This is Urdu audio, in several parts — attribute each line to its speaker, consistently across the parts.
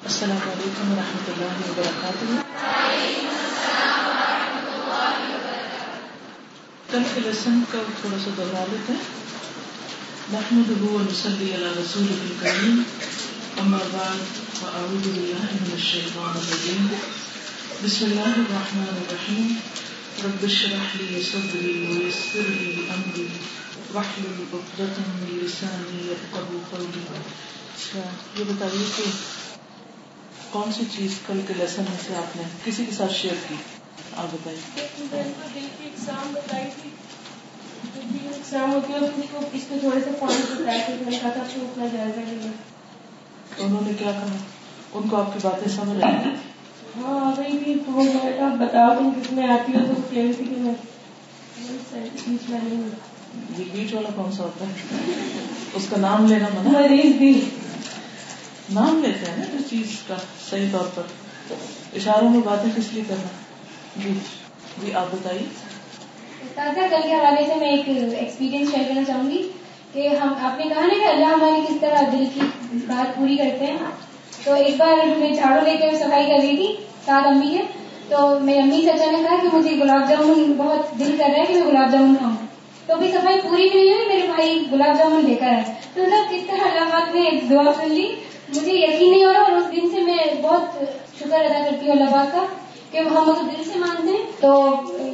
Speaker 1: السلام علیکم ورحمۃ اللہ وبرکاتہ. کل کے لیسن کا تھوڑا سا دوہرا لیتے ہیں. نحمده ونصلی علی رسولہ الکریم. اما بعد فاعوذ باللہ من الشیطان الرجیم. بسم اللہ الرحمن الرحیم. رب اشرح لی صدری ویسر لی امری واحلل عقدۃ من لسانی یفقهوا قولی. اچھا یہ بتائیے کہ کون سی چیز کل کے لیسن میں سے آپ نے کسی کے ساتھ شیئر کی؟ آپ بتائیے.
Speaker 2: دل کی اقسام بتائی تھی. اقسام ہوتی ہے اس کے تھوڑے سے پوائنٹ بتائے تھے. میں نے کہا تھا آپ کو اتنا جائزہ لیا.
Speaker 1: انہوں نے کیا کہا؟ ان کو آپ کی باتیں سمجھ آئی تھی؟
Speaker 2: ہاں آ گئی تھی. تو وہ آپ بتا دیں کس میں آتی ہو. تو وہ کہہ رہی تھی کہ میں بیچ میں نہیں ہوں.
Speaker 1: یہ بیچ والا کون سا ہوتا ہے؟ اس کا نام لینا منع؟
Speaker 2: مریض بھی
Speaker 1: نام لیتے ہیں نا اس چیز کا صحیح طور پر. اشاروں میں باتیں کس لیے کرنا. جی آپ بتائیے.
Speaker 3: تازہ کل کے حوالے سے میں ایک ایکسپیرینس شیئر کرنا چاہوں گی کہ آپ نے کہا نا کہ اللہ ہماری کس طرح دل کی بات پوری کرتے ہیں. تو ایک بار میں جھاڑو لے کے صفائی کر رہی تھی ساتھ امی کے. تو میری امی سے اچانک کہا کہ مجھے گلاب جامن بہت دل کر رہا ہے کہ میں گلاب جامن کھاؤں. تو ابھی صفائی پوری بھی نہیں ہوئی, میرے بھائی گلاب جامن لے کر آئے. تو کس طرح اللہ پاک نے دعا کر لی مجھے یقین نہیں ہو رہا. اور اس دن سے میں بہت شکر ادا کرتی ہوں اللہ پاک کا کہ ہم اگر دل سے مانتے ہیں تو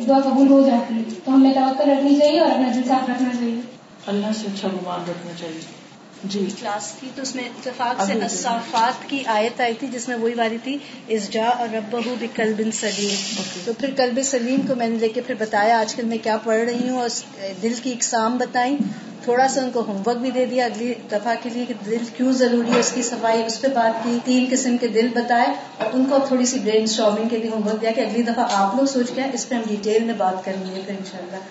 Speaker 3: دعا قبول ہو جاتی ہے. تو ہمیں توقع رکھنی چاہیے اور اپنا دل صاف رکھنا چاہیے.
Speaker 1: اللہ سے اچھا گمان رکھنا چاہیے. جی
Speaker 4: کلاس کی تو اس میں اتفاق سے الصافات کی آیت آئی تھی جس میں وہی والی تھی اذ جاء ربہ بقلب سلیم. تو پھر قلب سلیم کو میں نے لے کے پھر بتایا آج کل میں کیا پڑھ رہی ہوں, اور دل کی اقسام بتائیں. تھوڑا سا ان کو ہوم ورک بھی دے دیا اگلی دفعہ کے لیے کہ دل کیوں ضروری ہے, اس کی صفائی اس پہ بات کی. 3 قسم کے دل بتائے اور ان کو تھوڑی سی برین اسٹارمنگ کے لیے ہوم ورک دیا کہ اگلی دفعہ آپ لوگ سوچ کے اس پہ ہم ڈیٹیل میں بات کریں گے پھر انشاءاللہ.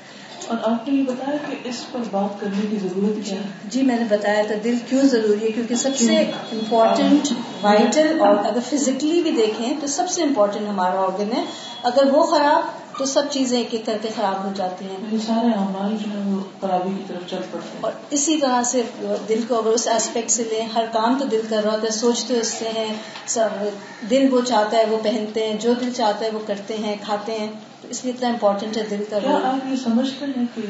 Speaker 1: اور آپ نے یہ بتایا کہ اس پر بات کرنے کی ضرورت کیا ہے.
Speaker 4: جی میں نے بتایا تھا دل کیوں ضروری ہے, کیونکہ سب سے امپورٹنٹ وائٹل, اور اگر فزیکلی بھی دیکھیں تو سب سے امپورٹنٹ ہمارا آرگن ہے. اگر وہ خراب تو سب چیزیں ایک ایک کر کے خراب ہو جاتی ہیں.
Speaker 1: یہ سارے اعمال جو ہیں وہ خرابی کی طرف چل پڑتے ہیں.
Speaker 4: اور اسی طرح سے دل کو اگر اس ایسپیکٹ سے لیں, ہر کام تو دل کر رہا ہوتا ہے, سوچتے اس سے ہیں. دل وہ چاہتا ہے وہ پہنتے ہیں, جو دل چاہتا ہے وہ کرتے ہیں, کھاتے ہیں. تو اس لیے اتنا امپورٹنٹ ہے دل کا.
Speaker 1: کیا آپ یہ سمجھتے ہیں کہ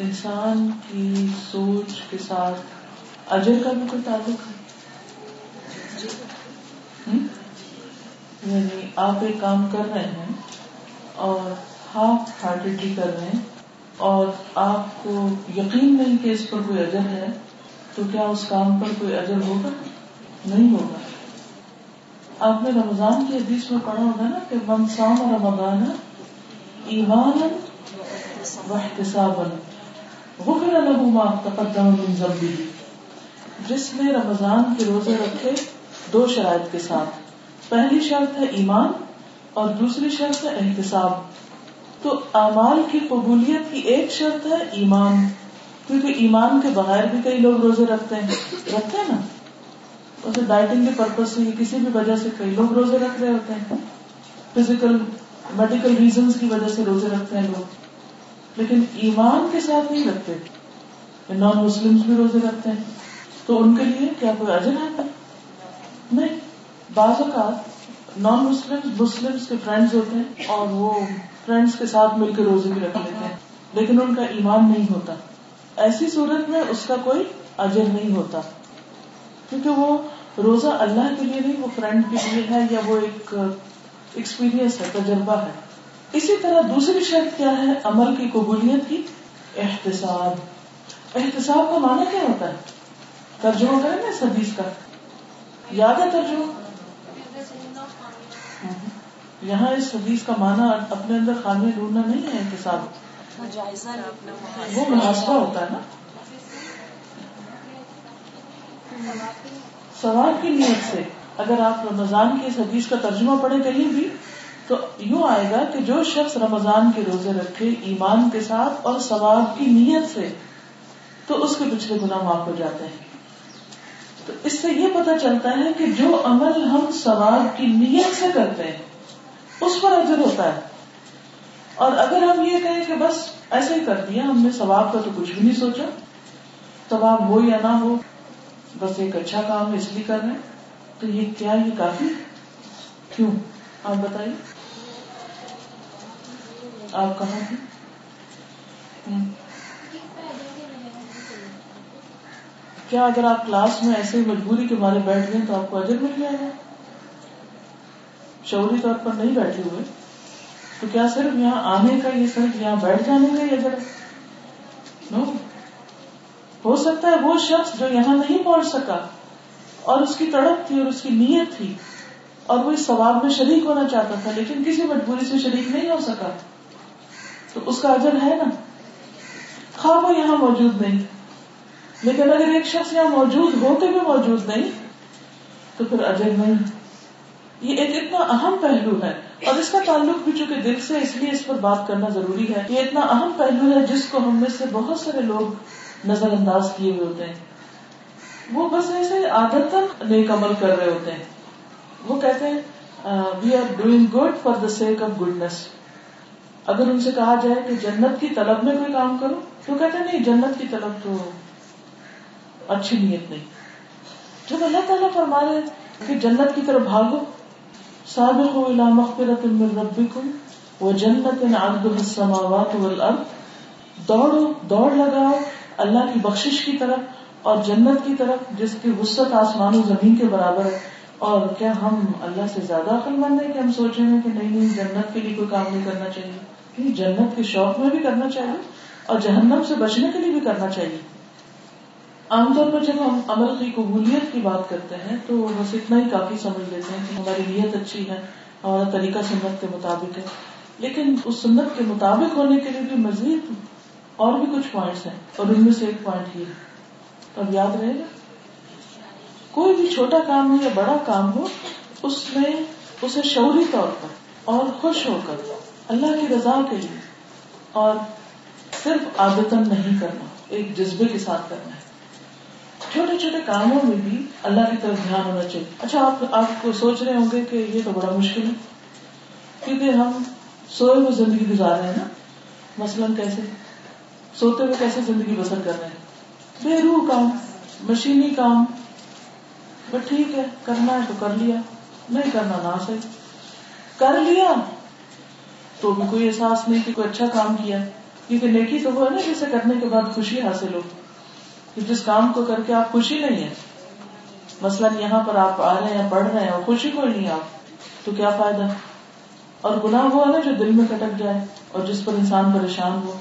Speaker 1: انسان کی سوچ کے ساتھ اجر کا بھی کوئی تعلق ہے؟ یعنی آپ ایک کام کر رہے ہیں اور ہاف ہارٹیڈلی کر رہے ہیں اور آپ کو یقین نہیں کہ اس پر کوئی اجر ہے, تو کیا اس کام پر کوئی اجر ہوگا؟ نہیں ہوگا. آپ نے رمضان کی حدیث میں پڑھا ہوگا نا کہ من صام رمضان ایمانا واحتسابا غفر له ما تقدم من ذنبه. جس نے رمضان کے روزے رکھے 2 شرائط کے ساتھ. پہلی شرط ہے ایمان اور دوسری شرط ہے احتساب. تو اعمال کی قبولیت کی ایک شرط ہے ایمان, کیونکہ ایمان کے بغیر بھی کئی لوگ روزے رکھتے ہیں نا. اسے ڈائٹنگ کے پرپز سے کسی بھی وجہ سے کئی لوگ روزے رکھ رہے ہوتے ہیں, فزیکل میڈیکل ریزنز کی وجہ سے روزے رکھتے ہیں لوگ, لیکن ایمان کے ساتھ نہیں رکھتے. نان مسلمز بھی روزے رکھتے ہیں, تو ان کے لیے کیا کوئی اجر ہے؟ نہیں. بعض اوقات نان مسلمز کے فرینڈز ہوتے ہیں اور وہ فرینڈز کے ساتھ مل کے روزے بھی رکھ لیتے ہیں, لیکن ان کا ایمان نہیں ہوتا. ایسی صورت میں اس کا کوئی اجر نہیں ہوتا, کیونکہ وہ روزہ اللہ کے لیے نہیں, وہ فرینڈ کے لیے ہے, یا وہ ایک ایکسپیرینس ہے, تجربہ ہے. اسی طرح دوسری شرط کیا ہے عمل کی قبولیت کی؟ احتساب. احتساب کا معنی کیا ہوتا ہے؟ ترجمہ کریں نا اس حدیث کا, یاد ہے ترجمہ؟ یہاں اس حدیث کا معنی اپنے اندر خامی ڈھونڈنا نہیں ہے. احتساب وہ محاسبہ ہوتا ہے نا, ثواب کی نیت سے. اگر آپ رمضان کی اس حدیث کا ترجمہ پڑھیں کہیں بھی تو یوں آئے گا کہ جو شخص رمضان کے روزے رکھے ایمان کے ساتھ اور ثواب کی نیت سے, تو اس کے پچھلے گناہ معاف ہو جاتے ہیں. تو اس سے یہ پتہ چلتا ہے کہ جو عمل ہم ثواب کی نیت سے کرتے ہیں اس پر اجر ہوتا ہے. اور اگر ہم یہ کہیں کہ بس ایسے ہی کر دیا, ہم نے ثواب کا تو کچھ بھی نہیں سوچا, ثواب ہو یا نہ ہو, بس ایک اچھا کام اس لیے کر رہے ہیں, تو یہ کیا یہ کافی کیوں؟ آپ بتائیے، آپ کہاں تھے؟ کیا اگر آپ کلاس میں ایسے مجبوری کے مارے بیٹھ گئے تو آپ کو اجر مل جائے گا؟ شعوری طور پر نہیں بیٹھے ہوئے تو کیا صرف یہاں آنے کا، یہ صرف یہاں بیٹھ جانے کا یہ اجر نو؟ ہو سکتا ہے وہ شخص جو یہاں نہیں پہنچ سکا اور اس کی تڑپ تھی اور اس کی نیت تھی اور وہ اس ثواب میں شریک ہونا چاہتا تھا لیکن کسی مجبوری سے شریک نہیں ہو سکا، تو اس کا اجر ہے نا، خواہ وہ یہاں موجود نہیں. لیکن اگر ایک شخص یہاں موجود ہو کے بھی موجود نہیں تو پھر اجر نہیں. یہ ایک اتنا اہم پہلو ہے اور اس کا تعلق بھی چونکہ دل سے، اس لیے اس پر بات کرنا ضروری ہے. یہ اتنا اہم پہلو ہے جس کو ہم میں سے بہت سارے لوگ نظر انداز کیے ہوئے ہوتے ہیں. وہ بس ایسے عادتاً نیک عمل کر رہے ہوتے ہیں. وہ کہتے ہیں we are doing good for the sake of goodness. اگر ان سے کہا جائے کہ جنت کی طلب میں کوئی کام کرو تو کہتے ہیں نہیں، جنت کی طلب تو اچھی نیت نہیں. جب اللہ تعالیٰ فرما رہے کہ جنت کی طرف بھاگو، سابقوا الی مغفرۃ من ربکم وجنۃ عرضها السماوات والارض، دوڑ لگاؤ اللہ کی بخشش کی طرف اور جنت کی طرف جس کی وسعت آسمان و زمین کے برابر ہے. اور کیا ہم اللہ سے زیادہ عقل مند ہیں کہ ہم سوچیں گے کہ نہیں جنت کے لیے کوئی کام نہیں کرنا چاہیے؟ نہیں، جنت کے شوق میں بھی کرنا چاہیے اور جہنم سے بچنے کے لیے بھی کرنا چاہیے. عام طور پر جب ہم عمل کی قبولیت کی بات کرتے ہیں تو بس اتنا ہی کافی سمجھ لیتے ہیں کہ ہماری نیت اچھی ہے، ہمارا طریقہ سنت کے مطابق ہے. لیکن اس سنت کے مطابق ہونے کے لیے بھی مزید اور بھی کچھ پوائنٹس ہیں اور ان میں سے ایک پوائنٹ یہ ہے، اب یاد رہے گا، کوئی بھی چھوٹا کام ہو یا بڑا کام ہو اس میں اسے شعوری طور پر اور خوش ہو کر اللہ کی رضا کے لیے اور صرف عادتاً نہیں کرنا، ایک جذبے کے ساتھ کرنا ہے. چھوٹے چھوٹے کاموں میں بھی اللہ کی طرف دھیان ہونا چاہیے. اچھا آپ کو سوچ رہے ہوں گے کہ یہ تو بڑا مشکل ہے کیونکہ ہم سوئے ہوئے زندگی گزار رہے ہیں نا. مثلاً کیسے سوتے ہوئے کیسے زندگی بسر کر رہے ہیں؟ بے روح کام، مشینی کام. بس ٹھیک ہے، کرنا ہے تو کر لیا، نہیں کرنا نہ صحیح. کر لیا تو بھی کوئی احساس نہیں کہ کوئی اچھا کام کیا، کیونکہ نیکی تو وہ ہے نا جسے کرنے کے بعد خوشی حاصل ہو. جس کام کو کر کے آپ خوشی نہیں ہے، مثلاً یہاں پر آپ آ رہے ہیں پڑھ رہے ہیں اور خوشی کوئی نہیں آپ تو کیا فائدہ. اور گناہ وہ ہے نا جو دل میں کٹک جائے اور جس پر انسان پریشان ہو.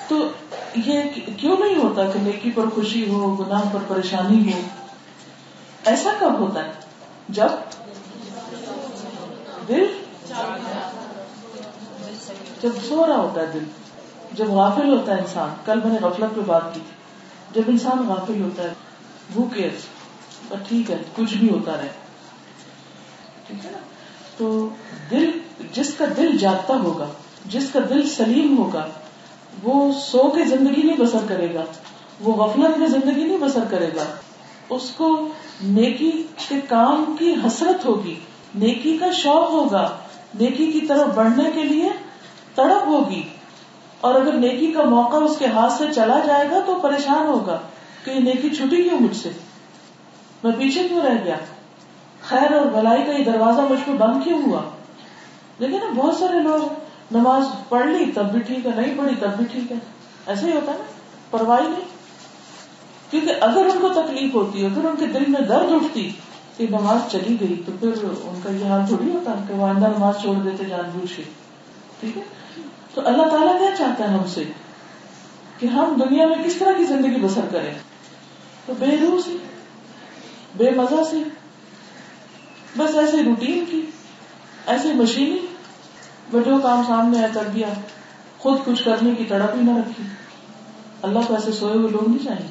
Speaker 1: تو یہ کیوں نہیں ہوتا کہ نیکی پر خوشی ہو، گناہ پر پریشانی ہو؟ ایسا کب ہوتا ہے؟ جب دل سو رہا ہوتا ہے، دل جب غافل ہوتا ہے انسان. کل میں نے غفلت پہ بات کی تھی. جب انسان غافل ہوتا ہے، بھوکے، ٹھیک ہے کچھ بھی ہوتا رہے، ٹھیک ہے نا. تو دل، جس کا دل جاگتا ہوگا، جس کا دل سلیم ہوگا، وہ سو کے زندگی نہیں بسر کرے گا، وہ غفلت میں زندگی نہیں بسر کرے گا. اس کو نیکی کے کام کی حسرت ہوگی، نیکی کا شوق ہوگا، نیکی کی طرف بڑھنے کے لیے تڑپ ہوگی. اور اگر نیکی کا موقع اس کے ہاتھ سے چلا جائے گا تو پریشان ہوگا کہ یہ نیکی چھٹی کیوں مجھ سے، میں پیچھے کیوں رہ گیا، خیر اور بھلائی کا یہ دروازہ مجھ پہ بند کیوں ہوا. لیکن بہت سارے لوگ نماز پڑھ لی تب بھی ٹھیک ہے، نہیں پڑھی تب بھی ٹھیک ہے، ایسے ہی ہوتا ہے نا، پرواہ نہیں. کیونکہ اگر ان کو تکلیف ہوتی، اگر ان کے دل میں درد اٹھتی کہ نماز چلی گئی تو پھر ان کا یہ حال تھوڑی ہوتا کہ وہ آئندہ نماز چھوڑ دیتے جان بوجھ کے. ٹھیک ہے، تو اللہ تعالیٰ کیا چاہتا ہے ہم سے کہ ہم دنیا میں کس طرح کی زندگی بسر کریں؟ تو بے روح سی، بے مزہ سی، بس ایسے روٹین کی، ایسے مشینی، جو کام سامنے آیا کر دیا، خود کچھ کرنے کی تڑپ ہی نہ رکھی. اللہ کو ایسے سوئے ہوئے لوگ نہیں چاہیے.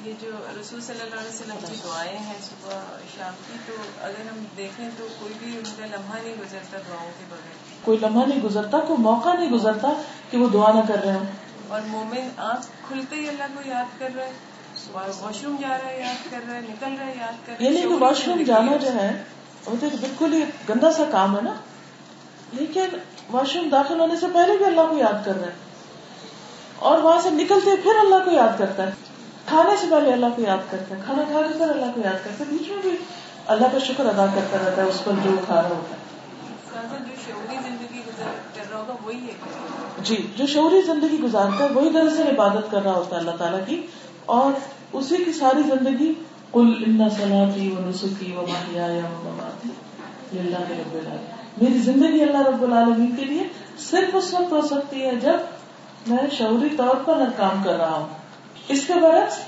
Speaker 2: یہ جو رسول صلی اللہ علیہ وسلم کی دعائیں ہیں صبح شام کی، تو اگر ہم دیکھیں تو کوئی بھی ان کا لمحہ نہیں گزرتا دعاؤں کے بغیر. کوئی
Speaker 1: لمحہ نہیں گزرتا، کوئی موقع نہیں گزرتا کہ وہ دعا نہ کر رہے ہوں.
Speaker 2: اور مومن آنکھ کھلتے ہی اللہ کو یاد کر رہا ہے، واش روم جا رہا ہے یاد کر رہا ہے، نکل رہا ہے یاد کر رہا ہے.
Speaker 1: یہ نہیں کہ واش روم جانا جو ہے وہ تو بالکل ہی گندا سا کام ہے نا، لیکن واش روم داخل ہونے سے پہلے بھی اللہ کو یاد کر رہا ہے اور وہاں سے نکلتے پھر اللہ کو یاد کرتا ہے. کھانے سے پہلے اللہ کو یاد کرتا ہے, کھانا کھا کر اللہ کو یاد کرتا ہے, بیچ میں بھی اللہ کا شکر ادا کرتا رہتا ہے اس پر جو کھا رہا ہوتا ہے.
Speaker 2: جو شعوری زندگی کر رہا ہوگا وہی ہے.
Speaker 1: جی, جو شعوری زندگی گزارتا ہے وہی دراصل عبادت کر رہا ہوتا ہے اللہ تعالیٰ کی, اور اسی کی ساری زندگی قل ان صلاتی و نسکی و محیای و مماتی للہ رب العالمین, میری زندگی اللہ رب العالمین کے لیے صرف اس وقت ہو سکتی ہے جب میں شعوری طور پر ہر کام کر رہا ہوں. اس کے برعکس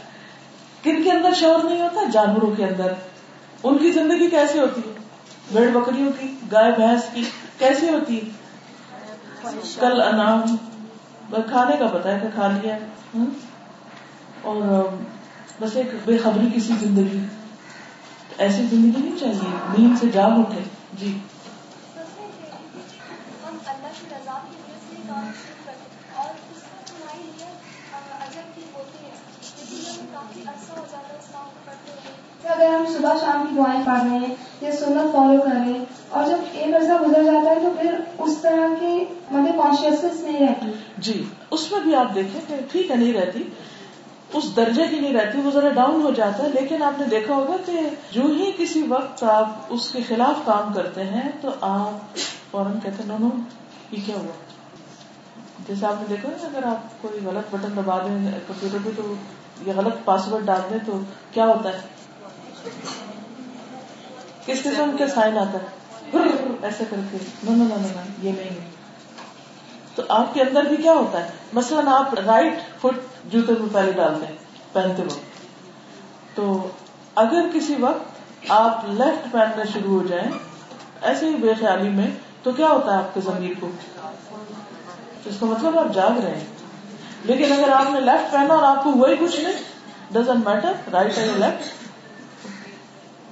Speaker 1: کن کے اندر شعور نہیں ہوتا؟ جانوروں کے اندر. ان کی زندگی کیسی ہوتی ہے؟ بھیڑ بکریوں کی, گائے بھینس کی کیسی ہوتی ہے؟ کل انعام, کھانے کا پتا ہے کہ کھا لیا ہے, اور بس ایک بے خبری کسی زندگی. ایسی زندگی نہیں چاہیے, نیند سے جاگ اٹھے. جی,
Speaker 5: ہم اللہ کی رضا کی وجہ سے کام شروع کرتے اور اس کا ہماری نیت اجب کی ہوتی ہے, لیکن ہمیں کافی عرصہ ہو جاتا ہے اس کام کو کرتے ہوئے.
Speaker 3: اگر ہم صبح شام کی دعائیں پڑھ رہے ہیں یا سنت فالو کر رہے ہیں اور جب ایک عرصہ گزر جاتا ہے تو پھر اس طرح کی مطلب کانشیسنیس نہیں رہتی.
Speaker 1: جی, اس میں بھی آپ دیکھیں کہ ٹھیک ہے نہیں رہتی, اس درجے کی نہیں رہتی, وہ ذرا ڈاؤن ہو جاتا ہے. لیکن آپ نے دیکھا ہوگا کہ جو ہی کسی وقت آپ اس کے خلاف کام کرتے ہیں تو آپ فوراً کہتے ہیں نو یہ کیا ہوا. جیسے آپ نے دیکھا نا, اگر آپ کوئی غلط بٹن دبا دیں کمپیوٹر پہ تو یہ غلط پاسورڈ ڈال دیں تو کیا ہوتا ہے, کس قسم کے سائن آتا ہے, ایسے کر کے نو یہ نہیں ہے. تو آپ کے اندر بھی کیا ہوتا ہے, مثلاً آپ رائٹ فٹ جوتے میں پہلے ڈالتے ہیں پہنتے وقت, تو اگر کسی وقت آپ لیفٹ پہننا شروع ہو جائیں ایسے ہی بے خیالی میں, تو کیا ہوتا ہے آپ کے ضمیر کو, اس کا مطلب آپ جاگ رہے ہیں. لیکن اگر آپ نے لیفٹ پہنا اور آپ کو وہی کچھ نہیں, ڈزنٹ میٹر رائٹ ہے یا لیفٹ,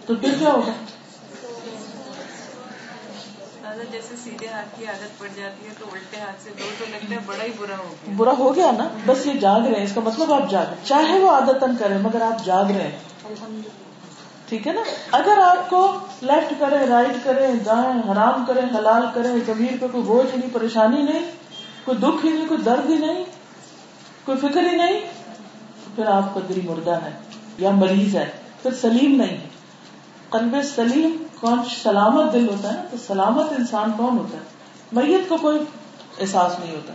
Speaker 1: تو پھر کیا ہوگا؟
Speaker 2: جیسے سیدھے ہاتھ کی عادت پڑ جاتی ہے تو الٹے ہاتھ سے دو تو لگتا ہے بڑا ہی برا ہو گیا.
Speaker 1: برا ہو گیا نا, بس یہ جاگ رہے ہیں, اس کا مطلب آپ جاگ رہے, چاہے وہ عادتاً کریں مگر آپ جاگ رہے ہیں. ٹھیک ہے نا. اگر آپ کو لیفٹ کریں رائٹ کریں دائیں حرام کریں حلال کریں, ضمیر پہ کوئی بوجھ نہیں, پریشانی نہیں, کوئی دکھ ہی نہیں, کوئی درد ہی نہیں, کوئی فکر ہی نہیں, پھر آپ کا دل مردہ ہے یا مریض ہے, پھر سلیم نہیں ہے. قلب سلیم کون سلامت دل ہوتا ہے نا, تو سلامت انسان کون ہوتا ہے؟ میت کو کوئی احساس نہیں ہوتا,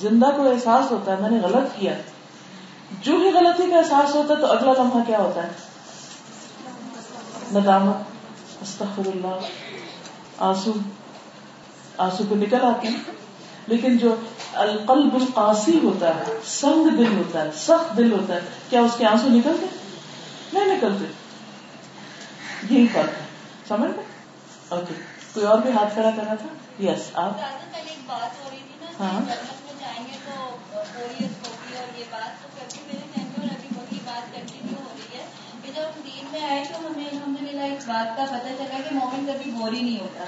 Speaker 1: زندہ کو احساس ہوتا ہے میں نے غلط کیا. جو ہی غلطی کا احساس ہوتا ہے تو اگلا لمحہ کیا ہوتا ہے؟ ندامت, استغفر اللہ, آنسو کو نکل آتے ہیں. لیکن جو القلب القاسی ہوتا ہے, سنگ دل ہوتا ہے, سخت دل ہوتا ہے, کیا اس کے آنسو نکلتے؟ نہیں نکلتے. یہی فرق ہے, سمجھ گئے؟ اوکے, کوئی اور بھی ہاتھ کھڑا کرنا تھا؟ یس, آپ.
Speaker 5: پہلے ایک بات ہو رہی تھی نا,
Speaker 1: ہاں,
Speaker 5: جنت میں جائیں گے تو بوریت ہوگی, اور یہ بات تو کبھی میرے ذہن میں, اور ابھی وہی بات کنٹینیو ہو رہی ہے کہ جب ہم دین میں آئے تو ہمیں الحمدللہ اس بات کا پتہ چلا کہ مومن کبھی بور ہی نہیں ہوتا.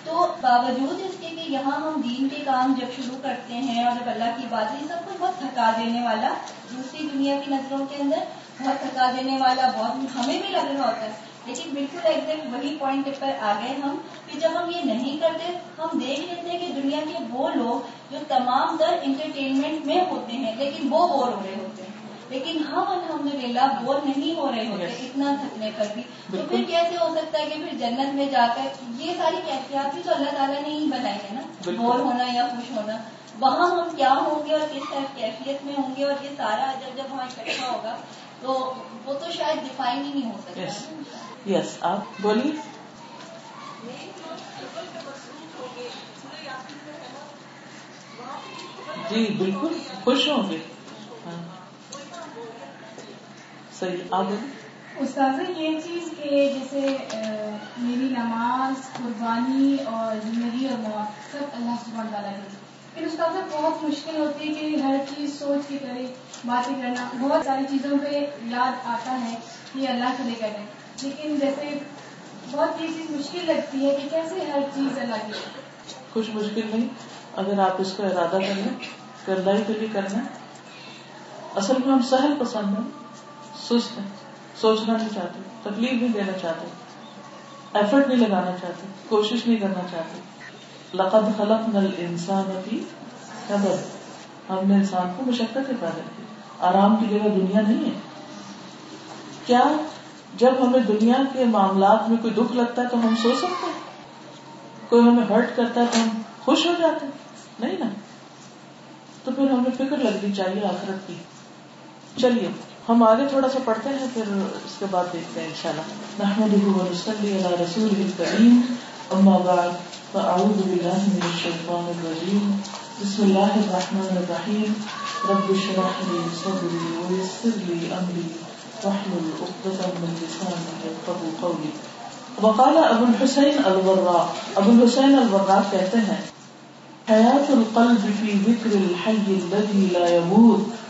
Speaker 5: تو باوجود اس کے کہ یہاں ہم دین کے کام جب شروع کرتے ہیں اور جب اللہ کی بات, یہ سب کچھ بہت تھکا دینے والا, دوسری دنیا کی نظروں کے اندر بہت تھکا دینے والا, بہت ہمیں بھی لگ رہا ہوتا ہے. لیکن بالکل ایگزیکٹ وہی پوائنٹ پر آ گئے ہم کہ جب ہم یہ نہیں کرتے, ہم دیکھ لیتے ہیں کہ دنیا کے وہ لوگ جو تمام تر انٹرٹینمنٹ میں ہوتے ہیں لیکن وہ بور ہو رہے ہوتے ہیں, لیکن ہم الحمدللہ بور نہیں ہو رہے ہوتے اتنا تھکنے پر بھی. تو پھر کیسے ہو سکتا ہے کہ پھر جنت میں جا کر یہ ساری کیفیات بھی تو اللہ تعالیٰ نے ہی بنائی ہے نا, بور ہونا یا خوش ہونا, وہاں ہم کیا ہوں گے اور کس طرح کیفیت میں ہوں گے, اور یہ سارا جب وہاں اکٹھا ہوگا تو وہ تو شاید ڈیفائن ہی نہیں ہو سکتا.
Speaker 1: یس, آپ بولیے. جی بالکل خوش ہوں گے. صحیح, آپ بولیے.
Speaker 6: استاذ یہ چیز کہ جیسے میری نماز, قربانی اور زندگی اور موت سب اللہ سبحانہ تعالیٰ کی, پھر استاذ بہت مشکل ہوتی ہے کہ ہر چیز سوچ کے کرے, باتیں کرنا, بہت ساری چیزوں پہ یاد آتا ہے کہ اللہ کے لیے کریں, لیکن جیسے بہت یہ چیز مشکل لگتی ہے کہ کیسے ہر چیز اللہ کی.
Speaker 1: کچھ مشکل نہیں, اگر آپ اس کا ارادہ کر لیں کہ اللہ کے لیے کرنا ہے. اصل میں ہم سہل پسند ہیں, سست ہیں, سوچنا نہیں چاہتے, تکلیف نہیں دینا چاہتے, ایفرٹ نہیں لگانا چاہتے, کوشش نہیں کرنا چاہتے. لقد خلقنا الانسان فی کبد, ہم نے انسان کو مشقت سے پیدا کی. آرام کی جگہ دنیا نہیں ہے, کیا جب ہمیں دنیا کے معاملات میں کوئی دکھ لگتا ہے تو ہم سو سکتے ہیں؟ کوئی ہمیں ہرٹ کرتا ہے تو ہم خوش ہو جاتے ہیں؟ نہیں نا. تو پھر ہمیں فکر لگنی چاہیے آخرت کی. چلیے ہم آگے تھوڑا سا پڑھتے ہیں, پھر اس کے بعد دیکھتے ہیں انشاءاللہ. نحمده ونصلي على رسوله الكريم, اما بعد فاعوذ بالله من الشيطان الرجيم. بسم الله الرحمن الرحيم. رب اشرح لي صدري ويسر لي امري واحلل عقدة من لساني يفقهوا قولي. وقال ابو الحسین الوراق, ابو الحسین الوراق کہتے ہیں حیات القلب فی ذکر الحی الذی لا يموت.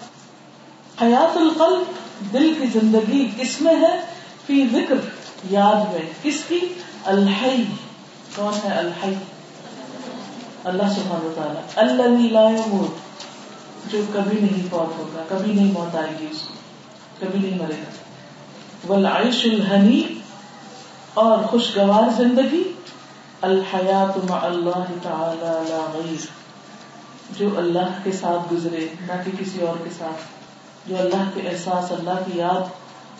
Speaker 1: حیات القلب دل کی زندگی کس میں ہے؟ فی ذکر یاد میں. کس کی؟ الحی. کون ہے الحی؟ اللہ سبحانہ وتعالی. الذی لا يموت, جو کبھی نہیں فوت ہوگا, کبھی نہیں موت آئے گی اس کو, کبھی نہیں مرے گا. والعیش الہنی, اور خوشگوار زندگی. الحیات مع اللہ تعالی لا غیر, جو اللہ کے ساتھ گزرے نہ کہ کسی اور کے ساتھ, جو اللہ کے احساس, اللہ کی یاد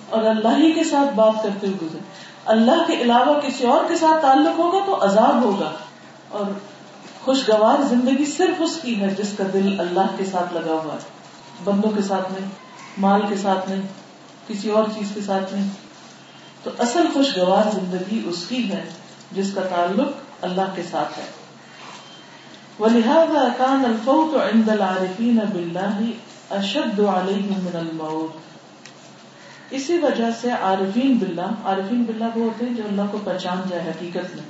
Speaker 1: اور اللہ ہی کے ساتھ بات کرتے ہوئے گزرے. اللہ کے علاوہ کسی اور کے ساتھ تعلق ہوگا تو عذاب ہوگا. اور خوشگوار زندگی صرف اس کی ہے جس کا دل اللہ کے ساتھ لگا ہوا ہے, بندوں کے ساتھ نہیں, مال کے ساتھ نہیں, کسی اور چیز کے ساتھ نہیں. تو اصل خوشگوار زندگی اس کی ہے جس کا تعلق اللہ کے ساتھ ہے. وَلِهَذَا كَانَ الْفَوْتُ عِنْدَ الْعَارِفِينَ بِاللَّهِ أَشَدُّ عَلَيْهِمْ مِنَ الْمَوْتِ. اسی وجہ سے عارفین باللہ وہ ہوتے ہیں جو اللہ کو پہچان جائے حقیقت میں,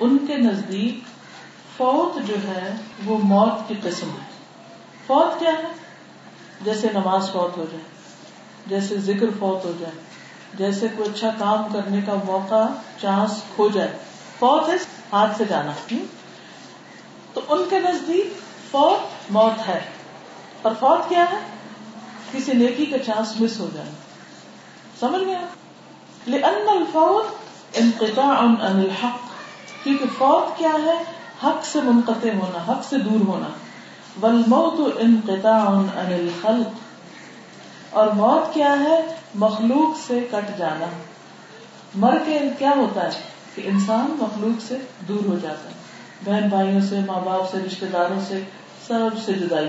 Speaker 1: ان کے نزدیک فوت جو ہے وہ موت کی قسم ہے. فوت کیا ہے؟ جیسے نماز فوت ہو جائے, جیسے ذکر فوت ہو جائے, جیسے کوئی اچھا کام کرنے کا موقع چانس کھو جائے. فوت ہے ہاتھ سے جانا. تو ان کے نزدیک فوت موت ہے. اور فوت کیا ہے؟ کسی نیکی کا چانس مس ہو جانا. سمجھ گیا؟ لأن الفوت انقطاع عن الحق, کیونکہ فوت کیا ہے؟ حق سے منقطع ہونا, حق سے دور ہونا. والموت انقطاع عن الخلق, اور موت کیا ہے؟ مخلوق سے کٹ جانا. مر کے کیا ہوتا ہے کہ انسان مخلوق سے دور ہو جاتا ہے, بہن بھائیوں سے, ماں باپ سے, رشتے داروں سے, سب سے جدائی.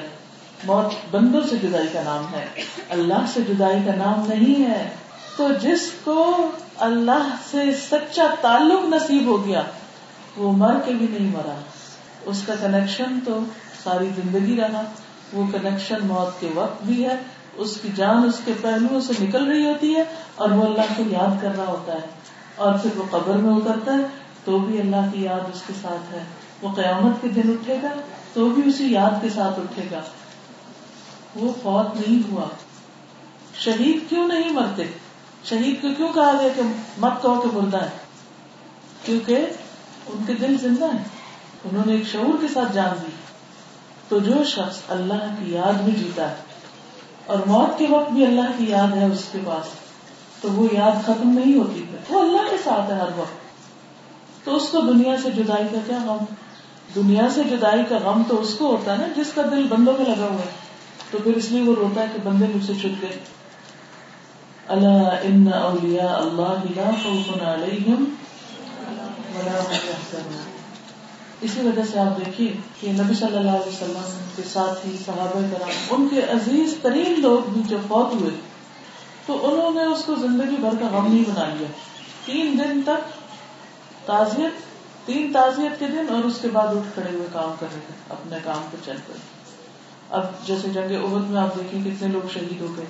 Speaker 1: موت بندوں سے جدائی کا نام ہے, اللہ سے جدائی کا نام نہیں ہے. تو جس کو اللہ سے سچا تعلق نصیب ہو گیا وہ مر کے بھی نہیں مرا, اس کا کنیکشن تو ساری زندگی رہا. وہ کنیکشن موت کے وقت بھی ہے, اس کی جان اس کے پہلوؤں سے نکل رہی ہوتی ہے اور وہ اللہ کو یاد کر رہا ہوتا ہے. اور پھر وہ قبر میں اترتا ہے تو بھی اللہ کی یاد اس کے ساتھ ہے. وہ قیامت کے دن اٹھے گا تو بھی اسی یاد کے ساتھ اٹھے گا. وہ فوت نہیں ہوا. شہید کیوں نہیں مرتے؟ شہید کو کیوں کہا گیا کہ مت کہو کہ مردہ ہے؟ کیونکہ ان کے دل زندہ ہیں, انہوں نے ایک شعور کے ساتھ جان دی. تو جو شخص اللہ کی یاد میں جیتا ہے اور موت کے وقت بھی اللہ کی یاد ہے اس کے پاس, تو وہ یاد ختم نہیں ہوتی ہے, وہ اللہ کے ساتھ ہے ہر وقت. تو اس کو دنیا سے جدائی کا کیا غم؟ دنیا سے جدائی کا غم تو اس کو ہوتا ہے نا جس کا دل بندوں میں لگا ہوا ہے. تو پھر اس لیے وہ روتا ہے کہ بندے مجھ سے چھٹ گئے. الا ان اولیاء اللہ لا خوف علیہم ولا هم يحزنون. اسی وجہ سے آپ دیکھیے کہ نبی صلی اللہ علیہ وسلم کے ساتھ ہی صحابہ کرام, ان کے عزیز ترین لوگ بھی جو فوت ہوئے تو انہوں نے اس کو زندگی بھر کا غم نہیں بنا لیا. 3 دن تک تعزیت, 3 تعزیت کے دن, اور اس کے بعد اٹھ کھڑے ہوئے کام کر رہے تھے, اپنے کام پہ چل پڑے. اب جیسے جنگ احد میں آپ دیکھیں کتنے لوگ شہید ہو گئے,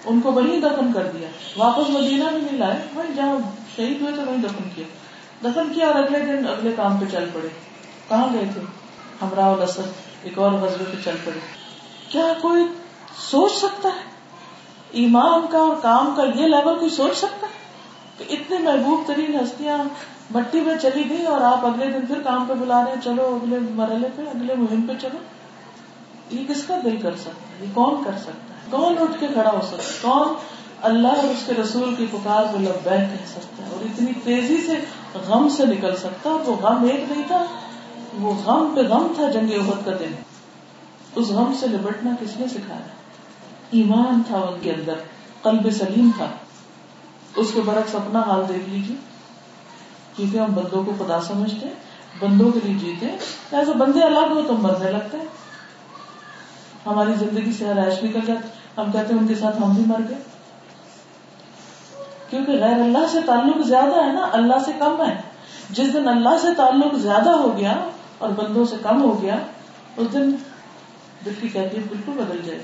Speaker 1: ان کو وہیں دفن کر دیا, واپس مدینہ بھی نہیں لائے, وہیں جہاں شہید ہوئے تھے وہیں دفن کیا اور اگلے دن اگلے کام پہ چل پڑے. کہاں گئے تھے؟ ہمراہ الاسد, ایک اور غزوے پہ چل پڑے. کیا کوئی سوچ سکتا ہے ایمان کا اور کام کا یہ لیول؟ کوئی سوچ سکتا ہے کہ اتنے محبوب ترین ہستیاں مٹی میں چلی گئی اور آپ اگلے دن پھر کام پہ بلا رہے ہیں, چلو اگلے مرحلے پہ, اگلے مہم پہ چلو. یہ کس کا دل کر سکتا ہے؟ یہ کون کر سکتا ہے؟ کون اٹھ کے کھڑا ہو سکتا ہے؟ کون اللہ اور اس کے رسول کی پکار کو لبیک کہہ سکتا ہے اور اتنی تیزی سے غم سے نکل سکتا ہے؟ وہ غم ایک نہیں تھا, وہ غم پہ غم تھا. جنگ احد کا دن, اس غم سے نبٹنا کس نے سکھایا؟ ایمان تھا ان کے اندر, قلب سلیم تھا. اس کے برعکس اپنا حال دیکھ لیجیے، کیونکہ ہم بندوں کو خدا سمجھتے ہیں، بندوں کے لیے جیتے ہیں، ایسے بندے الگ ہو تو مرنے لگتے ہیں، ہماری زندگی سے ہر عیش نکل جاتی، ہم کہتے ہیں ان کے ساتھ ہم بھی مر گئے، کیونکہ غیر اللہ سے تعلق زیادہ ہے نا، اللہ سے کم ہے. جس دن اللہ سے تعلق زیادہ ہو گیا اور بندوں سے کم ہو گیا، اس دن دل کی کیفیت بالکل بدل جائے.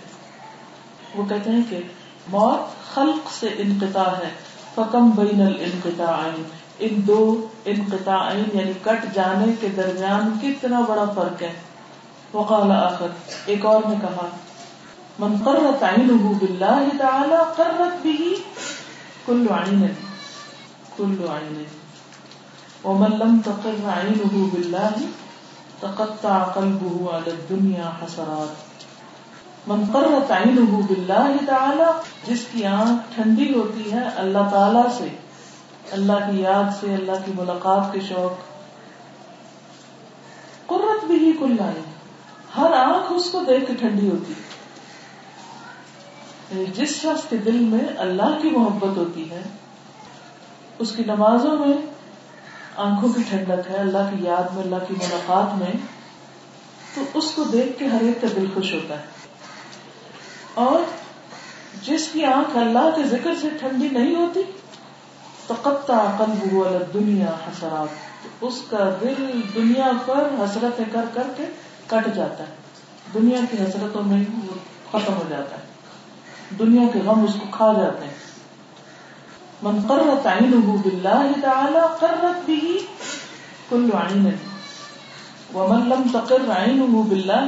Speaker 1: وہ کہتے ہیں کہ موت خلق سے انقطاع ہے، فکم بین الانقطاعین، ان دو انقطاعین یعنی کٹ جانے کے درمیان کتنا بڑا فرق ہے. وقال آخر، ایک اور نے کہا، من قرت عینہ باللہ تعالی قرت به کل عین کل عین، ومن لم تقر عینہ باللہ تقطع قلبہ علی الدنیا حسرات. من قرت عینہ باللہ تعالی، جس کی آنکھ ٹھنڈی ہوتی ہے اللہ تعالی سے، اللہ کی یاد سے، اللہ کی ملاقات کے شوق، قرت بھی کل عین، ہر آنکھ اس کو دیکھ کے ٹھنڈی ہوتی. جس شخص کے دل میں اللہ کی محبت ہوتی ہے، اس کی نمازوں میں آنکھوں کی ٹھنڈک ہے، اللہ کی یاد میں، اللہ کی ملاقات میں، تو اس کو دیکھ کے ہر ایک کا دل خوش ہوتا ہے. اور جس کی آنکھ اللہ کے ذکر سے ٹھنڈی نہیں ہوتی، تقطع قلبہ علی الدنیا حسرات، تو اس کا دل دنیا پر حسرتیں کر کر کے کٹ جاتا ہے، دنیا کی حسرتوں میں وہ ختم ہو جاتا ہے، دنیا کے غم اس کو کھا جاتے ہیں. من قرت عینہ باللہ تعالی قرت به کل عین، ومن لم تقر عینہ باللہ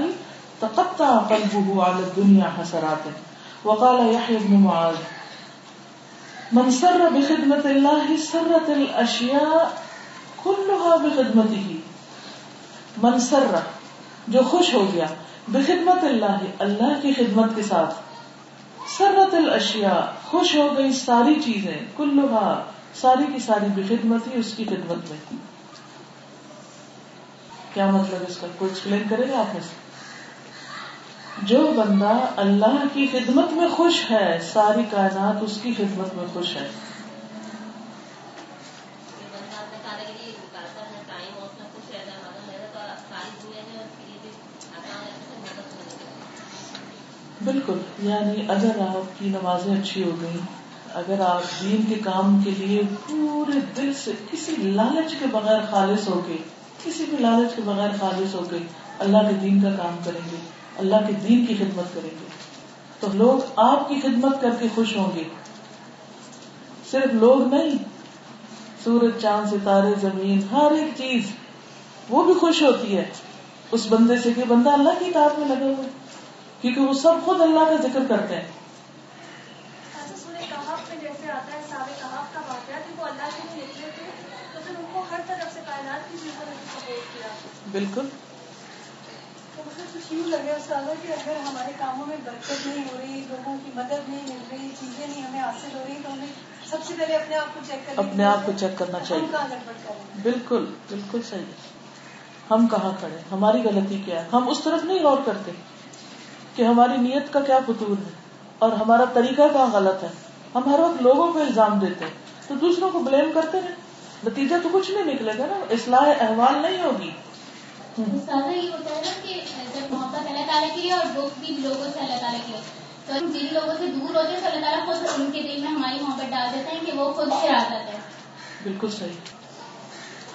Speaker 1: تقطع قلبہ علی الدنیا حسرات. وقال یحیی بن معاذ، من سر بخدمت اللہ سرت الاشیاء کلها بخدمتہ. من سر، جو خوش ہو گیا، بخدمت اللہ، اللہ کی خدمت کے ساتھ، سرت الاشیاء، خوش ہو گئی ساری چیزیں، کلها، ساری کی ساری، بخدمتی، اس کی خدمت میں. کیا مطلب اس کا؟ کوئی ایکسپلین کرے گا آپ میں سے؟ جو بندہ اللہ کی خدمت میں خوش ہے، ساری کائنات اس کی خدمت میں خوش ہے. بالکل، یعنی اگر آپ کی نمازیں اچھی ہو گئی، اگر آپ دین کے کام کے لیے پورے دل سے کسی لالچ کے بغیر خالص ہو کے، کسی بھی لالچ کے بغیر خالص ہو کے اللہ کے دین کا کام کریں گے، اللہ کے دین کی خدمت کریں گے، تو لوگ آپ کی خدمت کر کے خوش ہوں گے. صرف لوگ نہیں، سورج، چاند، ستارے، زمین، ہر ایک چیز وہ بھی خوش ہوتی ہے اس بندے سے کہ بندہ اللہ کی اطاعت میں لگا ہوا ہے، کیونکہ وہ سب خود اللہ کا ذکر کرتے ہیں.
Speaker 6: سورہ کہف میں جیسے آتا ہے صحابہ کہف کا واقعہ کہ وہ اللہ کے لیے نکلے تھے تو پھر ان کو ہر طرف سے کائنات کی چیزوں نے سپورٹ کیا.
Speaker 1: بالکل.
Speaker 6: تو مجھے کچھ یوں لگے استاذہ کہ اگر ہمارے کاموں میں برکت نہیں ہو رہی، لوگوں کی مدد نہیں مل رہی، چیزیں نہیں ہمیں حاصل ہو رہی، تو ہمیں سب سے پہلے اپنے آپ کو چیک کرنا،
Speaker 1: اپنے آپ کو چیک کرنا چاہیے.
Speaker 6: ہم کہاں گڑبڑ کر رہے ہیں؟
Speaker 1: بالکل بالکل صحیح. ہم کہاں کھڑے، ہماری غلطی کیا ہے. ہم اس طرف نہیں غور کرتے کہ ہماری نیت کا کیا قصور ہے اور ہمارا طریقہ کہاں غلط ہے. ہم ہر وقت لوگوں کو الزام دیتے ہیں تو دوسروں کو بلیم کرتے ہیں، نتیجہ تو کچھ نہیں نکلے گا نا، اصلاح احوال نہیں ہوگی.
Speaker 3: استاذہ یہ ہوتا ہے نا کہ جب محبت اللہ تعالیٰ کی ہے اور دکھ بھی لوگوں سے اللہ تعالیٰ کی ہے، تو ہم جن لوگوں سے دور ہوتے ہیں تو اللہ تعالیٰ خود ان کے دل میں ہماری محبت ڈال دیتے ہیں کہ وہ خود سے آ جاتے ہیں.
Speaker 1: بالکل صحیح.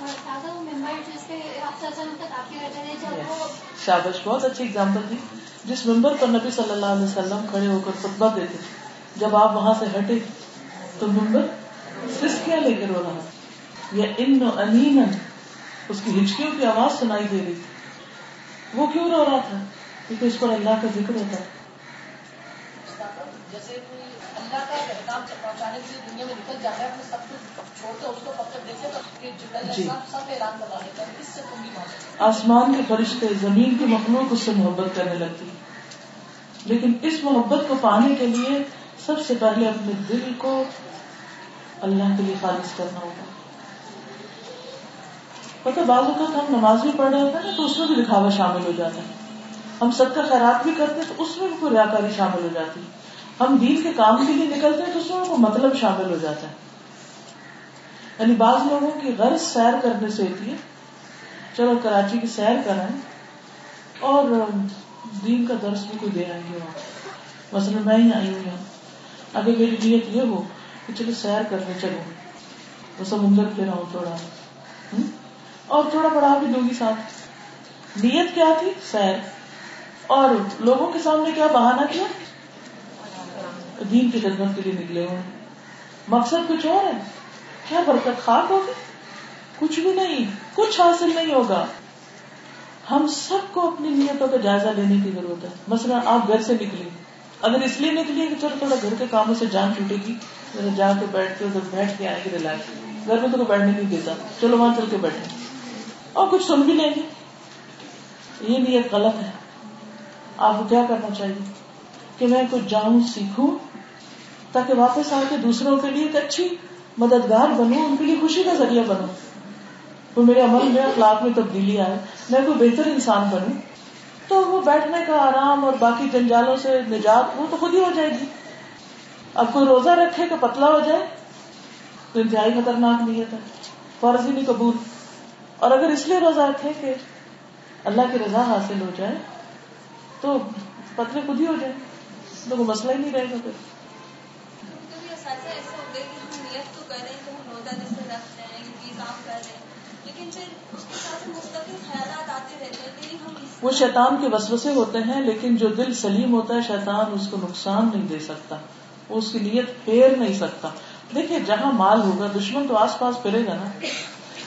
Speaker 3: استاذہ وہ ممبر جس پہ آپ صلی اللہ علیہ وسلم تک آپ کے رہتے ہیں، جب وہ
Speaker 1: شاباش، بہت اچھی اگزامپل تھی. جس ممبر پر نبی صلی اللہ علیہ وسلم کھڑے ہو کر خطبہ دیتے، جب آپ وہاں سے ہٹے تو ممبر سسکیاں لے کر رو رہا، یا ان انینا، اس کی ہچکیوں کی آواز سنائی دے رہی تھی. وہ کیوں رو رہا تھا؟ کیونکہ اس پر اللہ کا ذکر ہوتا ہے.
Speaker 7: جیسے اللہ کا احکام پہنچانے کے لیے دنیا میں نکل جانا ہے، اپنے سب کچھ چھوڑ کے اس کو کب تک دیکھے تو سب اعلان کروا دیتا ہے اس سے تم بھی بات.
Speaker 1: آسمان کے فرشتے، زمین کی مخلوق اس سے محبت کرنے لگتی. لیکن اس محبت کو پانے کے لیے سب سے پہلے اپنے دل کو اللہ کے لیے خالص کرنا ہوگا. پتہ بعض اوقات ہم نماز بھی پڑھ رہے ہوتے ہیں نا تو اس میں بھی دکھاوا شامل ہو جاتا ہے. ہم صدقہ خیرات بھی کرتے ہیں تو اس میں بھی کوئی ریاکاری شامل ہو جاتی ہے. ہم دین کے کام کے لیے نکلتے ہیں تو اس میں کوئی مطلب شامل ہو جاتا ہے. یعنی بعض لوگوں کی غرض سیر کرنے سے ہوتی ہے، چلو کراچی کی سیر کرائیں اور دین کا درس بھی کوئی دے آئیں گے وہاں. مثلا میں ہی آئی ہوں، اگر میری نیت یہ ہو کہ چلو سیر کرنے چلوں، وہ سمندر پہ رہوں تھوڑا اور تھوڑا پڑھا بھی دوں گی ساتھ. نیت کیا تھی؟ سیر. اور لوگوں کے سامنے کیا بہانہ کیا؟ دین کی خدمت کے لیے نکلے ہوئے. مقصد کچھ اور ہے. کیا برکت خاک ہوگی؟ کچھ بھی نہیں، کچھ حاصل نہیں ہوگا. ہم سب کو اپنی نیتوں کا جائزہ لینے کی ضرورت ہے. مثلا آپ گھر سے نکلی، اگر اس لیے نکلی کہ چلو تھوڑا گھر کے کاموں سے جان چھوٹے گی، جا کے بیٹھ کے آئے گی ریلیکس، گھر میں تو کوئی بیٹھنے نہیں دیتا، چلو وہاں چل کے بیٹھے اور کچھ سن بھی لیں گے، یہ نیت غلط ہے. آپ کو کیا کرنا چاہیے کہ میں کچھ جاؤں، سیکھوں، تاکہ واپس آ کے دوسروں کے لیے ایک اچھی مددگار بنوں، ان کے لیے خوشی کا ذریعہ بنوں، تو میرے عمل میں اخلاق میں تبدیلی آئے، میں کوئی بہتر انسان بنوں. تو وہ بیٹھنے کا آرام اور باقی جنجالوں سے نجات وہ تو خود ہی ہو جائے گی. اب کوئی روزہ رکھے کہ پتلا ہو جائے تو انتہائی خطرناک نیت ہے، فرض ہی نہیں قبول. اور اگر اس لیے روزہ رکھے کہ اللہ کی رضا حاصل ہو جائے تو پتلے خود ہی ہو جائے، تو کوئی مسئلہ ہی نہیں رہے گا. پھر
Speaker 5: کبھی اساتذہ ایسا ہو گئے کہ ہم نیت تو کر رہے ہیں کہ ہم روزہ جیسے رکھ رہے ہیں، یہ کام کر رہے ہیں، لیکن پھر اس کے ساتھ مستقل خیالات آتے رہتے ہیں کہ ہم
Speaker 1: وہ شیطان کے وسوسے ہوتے ہیں، لیکن جو دل سلیم ہوتا ہے شیطان اس کو نقصان نہیں دے سکتا، وہ اس کی نیت پھیر نہیں سکتا. دیکھیں جہاں مال ہوگا دشمن تو آس پاس پھرے گا نا.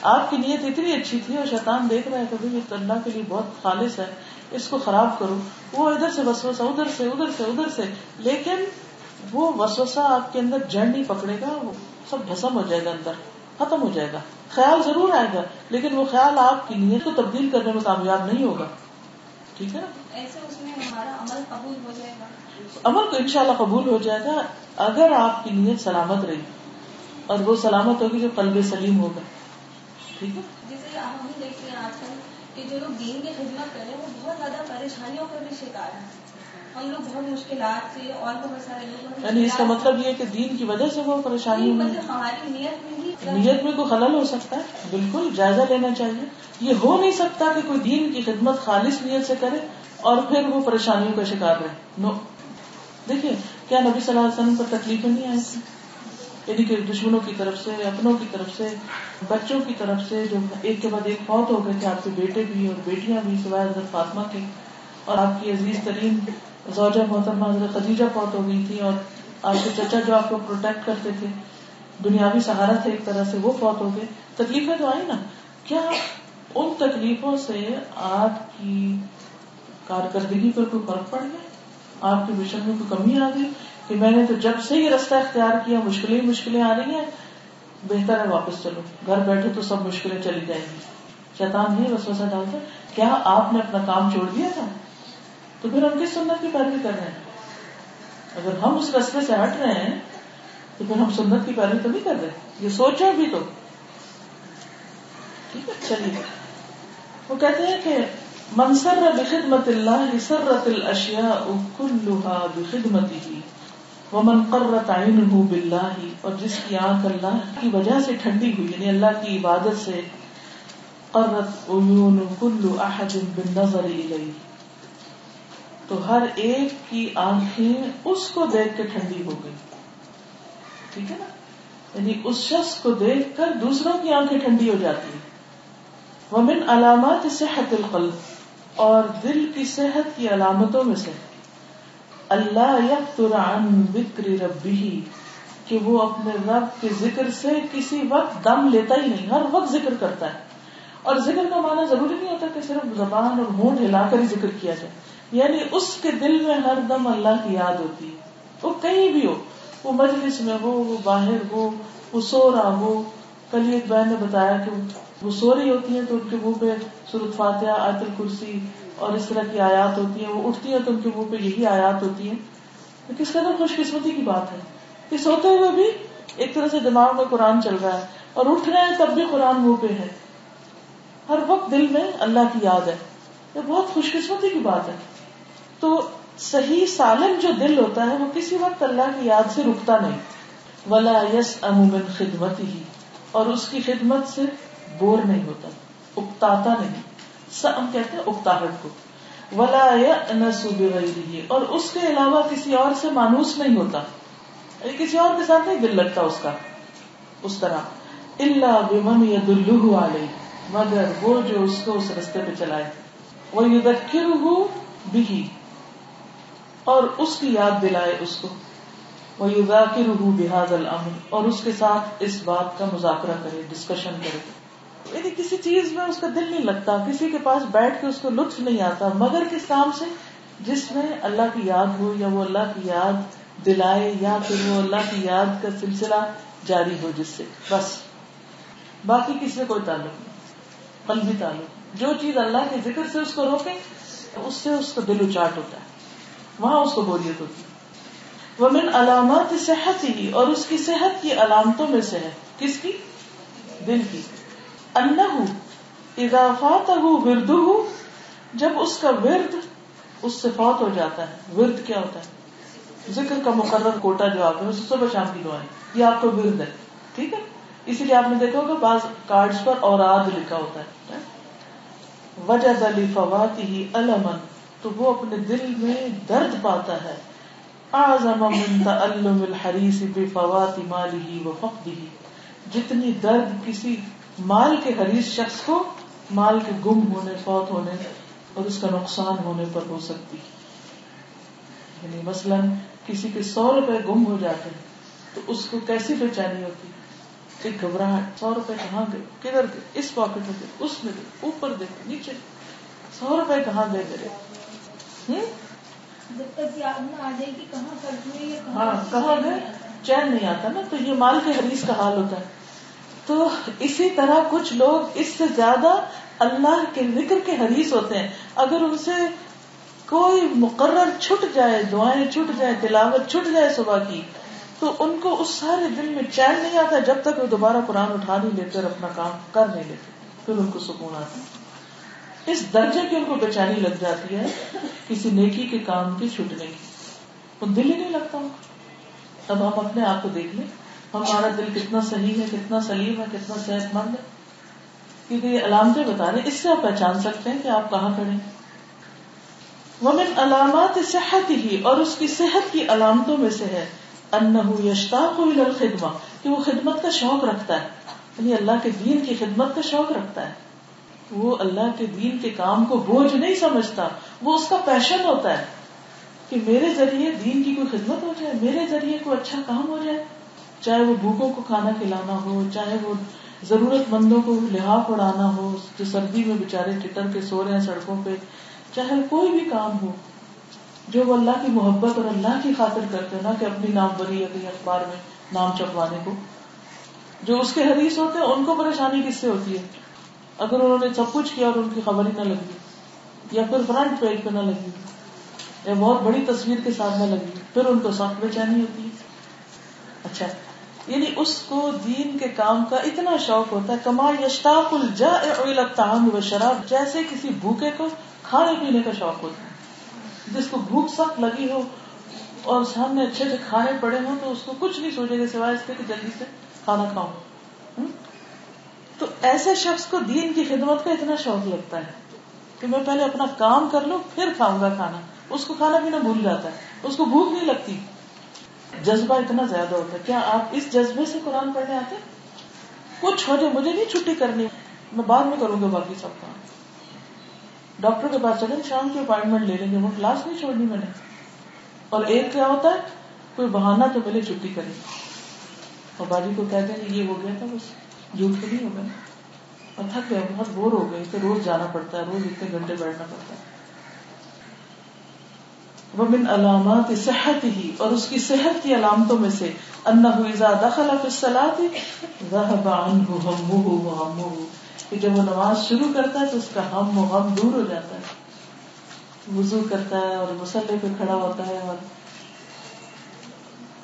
Speaker 1: آپ کی نیت اتنی اچھی تھی اور شیطان دیکھ رہا ہے کہ یہ اللہ کے لیے بہت خالص ہے، اس کو خراب کرو، وہ ادھر سے وسوسہ، ادھر سے، لیکن وہ وسوسہ آپ کے اندر جڑ نہیں پکڑے گا، وہ سب بھسم ہو جائے گا، اندر ختم ہو جائے گا. خیال ضرور آئے گا لیکن وہ خیال آپ کی نیت کو تبدیل کرنے میں کامیاب نہیں ہوگا. ٹھیک ہے نا؟
Speaker 5: ایسے اس میں ہمارا عمل قبول ہو جائے گا.
Speaker 1: عمل تو انشاءاللہ قبول ہو جائے گا اگر آپ کی نیت سلامت رہی، اور وہ سلامت ہوگی جو قلب سلیم ہوگا. ٹھیک ہے.
Speaker 5: جیسے ہم بھی دیکھتے ہیں آج کل کہ جو لوگ دین کی خدمت کریں وہ بہت زیادہ پریشانیوں کا بھی شکار ہیں. ہم لوگ بہت مشکلات سے اور بہت سارے لوگ،
Speaker 1: یعنی اس کا مطلب یہ کہ دین کی وجہ سے وہ پریشانی میں،
Speaker 5: مطلب ہماری نیت میں ہی
Speaker 1: نیت میں کوئی خلل ہو سکتا ہے. بالکل جائزہ لینا چاہیے. یہ ہو نہیں سکتا کہ کوئی دین کی خدمت خالص نیت سے کرے اور پھر وہ پریشانیوں کا شکار رہے. نو. دیکھیے کیا نبی صلی اللہ علیہ وسلم پر تکلیفیں نہیں آئی تھی؟ یعنی کہ دشمنوں کی طرف سے، اپنوں کی طرف سے، بچوں کی طرف سے، جو ایک کے بعد ایک فوت ہو گئے تھے، آپ کے بیٹے بھی اور بیٹیاں بھی سوائے حضرت فاطمہ کے، اور آپ کی عزیز ترین زوجہ محترمہ حضرت خدیجہ فوت ہو گئی تھی، اور آپ کے چچا جو آپ کو پروٹیکٹ کرتے تھے، دنیاوی سہارا تھے ایک طرح سے، وہ فوت ہو گئے. تکلیفیں تو آئی نا. کیا ان تکلیفوں سے آپ کی کارکردگی پر کوئی فرق پڑ گیا؟ آپ کے مشن میں کوئی کمی آ گئی کہ میں نے تو جب سے یہ رستہ اختیار کیا مشکلیں آ رہی ہیں، بہتر ہے واپس چلو، گھر بیٹھے تو سب مشکلیں چلی جائیں گی. شیطان یہ وسوسہ ڈالتا ہے. کیا آپ نے اپنا کام چھوڑ دیا تھا؟ تو پھر ہم کس سنت کی پیروی کر رہے ہیں؟ اگر ہم اس رستے سے ہٹ رہے ہیں تو پھر ہم سنت کی پیروی تو نہیں کر رہے. یہ سوچیں بھی تو. ٹھیک ہے. چلیے وہ کہتے ہیں کہ من سر بخدمت اللہ سرت الاشیاء كلها بخدمته ومن قرت عینہ باللہ، اور جس کی آنکھ اللہ کی وجہ سے ٹھنڈی ہوئی، یعنی اللہ کی عبادت سے، قرت عیون کل احد بالنظر الیہ، تو ہر ایک کی آنکھیں اس کو دیکھ کے ٹھنڈی ہو گئی. ٹھیک ہے نا؟ یعنی اس شخص کو دیکھ کر دوسروں کی آنکھیں ٹھنڈی ہو جاتی ہیں. ومن علامات صحت القلب، اور دل کی صحت کی علامتوں میں سے، اللہ یفتر عن ذکر ربہ، کہ وہ اپنے رب کے ذکر سے کسی وقت دم لیتا ہی نہیں، ہر وقت ذکر کرتا ہے. اور ذکر کا معنی ضروری نہیں ہوتا کہ صرف زبان اور ہونٹ ہلا کر ہی ذکر کیا جائے، یعنی اس کے دل میں ہر دم اللہ کی یاد ہوتی ہے، وہ کہیں بھی ہو، وہ مجلس میں ہو، وہ باہر ہو، وہ سو رہا ہو. کل ایک بہن نے بتایا کہ وہ سو رہی ہوتی ہیں تو ان کے منہ پہ سورۃ فاتحہ، آیت الکرسی اور اس طرح کی آیات ہوتی ہیں، وہ اٹھتی ہیں تو ان کے منہ پہ یہی آیات ہوتی ہیں. تو کس قدر خوش قسمتی کی بات ہے کہ سوتے ہوئے بھی ایک طرح سے دماغ میں قرآن چل رہا ہے، اور اٹھ رہے ہیں تب بھی قرآن منہ پہ ہے، ہر وقت دل میں اللہ کی یاد ہے. یہ بہت خوش قسمتی کی بات ہے. تو صحیح سالم جو دل ہوتا ہے وہ کسی وقت اللہ کی یاد سے رکتا نہیں. ولا یسأم من خدمتہ، اور اس کی خدمت سے بور نہیں ہوتا، اکتاتا نہیں. ہم کہتے ہیں اکتاہٹ کو. ولا یأنس بغیرہ، اور اس کے علاوہ کسی اور سے مانوس نہیں ہوتا، کسی اور کے ساتھ نہیں دل لگتا اس کا اس طرح. الا بمن يدلہ علیہ، مگر وہ جو اس کو اس رستے پہ چلائے. ویذکرہ بہ، اور اس کی یاد دلائے اس کو. ویذاکرہ بہذا الامر، اور اس کے ساتھ اس بات کا مذاکرہ کرے، ڈسکشن کرے. یعنی کسی چیز میں اس کا دل نہیں لگتا، کسی کے پاس بیٹھ کے اس کو لطف نہیں آتا، مگر کس کام سے؟ جس میں اللہ کی یاد ہو، یا وہ اللہ کی یاد دلائے، یا پھر وہ اللہ کی یاد کا سلسلہ جاری ہو جس سے. بس باقی کسی سے کوئی تعلق نہیں، قلبی تعلق. جو چیز اللہ کے ذکر سے اس کو روکے اس سے اس کا دل اچاٹ ہوتا ہے، وہاں اس کو بوریت ہوتی ہے. ومن علامات صحتہ، اور اس کی صحت کی علامتوں میں سے ہے. کس کی؟ دل کی. انہ اذا فاتہ وردہ، جب اس کا ورد اس سے فوت ہو جاتا ہے. ورد کیا ہوتا ہے؟ ذکر کا مقرر کوٹا جو آپ ہے، صبح شام کی دعائیں، یہ آپ کا ورد ہے. ٹھیک ہے، اسی لیے آپ نے دیکھا ہوگا بعض کارڈز پر اوراد لکھا ہوتا ہے. وجد لفواتہ الما، تو وہ اپنے دل میں درد پاتا ہے. اعظم من تعلم الحریص بفوات مالہ وفقدہ، جتنی درد کسی مال کے حریص شخص کو مال کے گم ہونے، فوت ہونے اور اس کا نقصان ہونے پر ہو سکتی. یعنی مثلا کسی کے 100 روپے گم ہو جاتے ہیں تو اس کو کیسی بے چینی ہوتی، ایک گھبراہٹ. 100 روپے کہاں گئے، کدھر گئے، اس پاکٹ میں گئے، اس میں گئے، اوپر دیکھو نیچے، 100 روپے کہاں گئے میرے.
Speaker 6: جب تک یاد نہ آ جائے کہ کہاں خرچ ہوئی ہے،
Speaker 1: ہاں کہاں گئے، چین نہیں آتا نا. تو یہ مال کے حریص کا حال ہوتا ہے. تو اسی طرح کچھ لوگ اس سے زیادہ اللہ کے ذکر کے حریص ہوتے ہیں. اگر ان سے کوئی مقرر چھٹ جائے، دعائیں چھٹ جائے، تلاوت چھٹ جائے صبح کی، تو ان کو اس سارے دن میں چین نہیں آتا جب تک وہ دوبارہ قرآن اٹھا نہیں لیتے اور اپنا کام کر نہیں لیتے. پھر ان کو سکون آتا ہے. اس درجے کی ان کو بے چینی لگ جاتی ہے کسی نیکی کے کام کے چھٹنے کی، وہ دل ہی نہیں لگتا ان کو. اب ہم اپنے آپ کو دیکھ لیں، ہمارا دل کتنا صحیح ہے، کتنا سلیم ہے، کتنا صحت مند ہے. کیونکہ یہ علامتیں بتا رہے ہیں، اس سے آپ پہچان سکتے ہیں کہ آپ کہاں کھڑے ہیں. ومن علامات صحتہ، اور اس کی صحت کی علامتوں میں سے ہے انہ یشتاق الی الخدمہ، کہ وہ خدمت کا شوق رکھتا ہے. یعنی اللہ کے دین کی خدمت کا شوق رکھتا ہے. وہ اللہ کے دین کے کام کو بوجھ نہیں سمجھتا، وہ اس کا پیشن ہوتا ہے کہ میرے ذریعے دین کی کوئی خدمت ہو جائے، میرے ذریعے کوئی اچھا کام ہو جائے. چاہے وہ بھوکوں کو کھانا کھلانا ہو، چاہے وہ ضرورت مندوں کو لحاف اڑانا ہو جو سردی میں بےچارے ٹٹر کے سو رہے ہیں سڑکوں پہ، چاہے کوئی بھی کام ہو جو وہ اللہ کی محبت اور اللہ کی خاطر کرتے ہیں، نہ کہ اپنی نام بری یا کہیں اخبار میں نام چھپوانے کو. جو اس کے حریص ہوتے ہیں ان کو پریشانی کس سے ہوتی ہے؟ اگر انہوں نے سب کچھ کیا اور ان کی خبر ہی نہ لگی، یا پھر فرنٹ پیج پہ نہ لگی، یا بہت بڑی تصویر کے ساتھ نہ لگی، پھر ان کو سخت بے چینی ہوتی ہے. اچھا، یعنی اس کو دین کے کام کا اتنا شوق ہوتا ہے. کما یشتاق الجائع الی الطعام والشراب، جیسے کسی بھوکے کو کھانے پینے کا شوق ہوتا ہے. جس کو بھوک سخت لگی ہو اور سامنے اچھے سے کھانے پڑے ہوں تو اس کو کچھ نہیں سوچے گا سوائے اس کے کہ جلدی سے کھانا کھاؤں. تو ایسے شخص کو دین کی خدمت کا اتنا شوق لگتا ہے کہ میں پہلے اپنا کام کر لوں پھر کھاؤں گا کھانا. اس کو کھانا پینا بھول جاتا ہے، اس کو بھوک نہیں لگتی. جذبہ اتنا زیادہ ہوتا ہے. کیا آپ اس جذبے سے قرآن پڑھنے آتے؟ کچھ ہو جائے، مجھے نہیں چھٹی کرنی، میں بعد میں کروں گا باقی سب کام. ڈاکٹر کے پاس چلیں، شام کی اپائنٹمنٹ لے لیں گے، وہ کلاس نہیں چھوڑنی میں نے. اور ایک کیا ہوتا ہے، کوئی بہانہ تو پہلے چھٹی کریں اور باجی کو کہتے ہیں یہ ہو گیا تھا، بس جھوٹ کے نہیں ہو گیا اور تھک گیا، بہت بور ہو گئے، تو روز جانا پڑتا ہے، روز اتنے گھنٹے بیٹھنا پڑتا ہے. ومن علامات صحتہ، اور اس کی صحت کی علامتوں میں سے انہ اذا دخل فی الصلاۃ ذهب عنہ همه وغمه، کہ جب وہ نماز شروع کرتا ہے تو اس کا ہم و غم دور ہو جاتا ہے. وضو کرتا ہے اور مصلی پہ کھڑا ہوتا ہے اور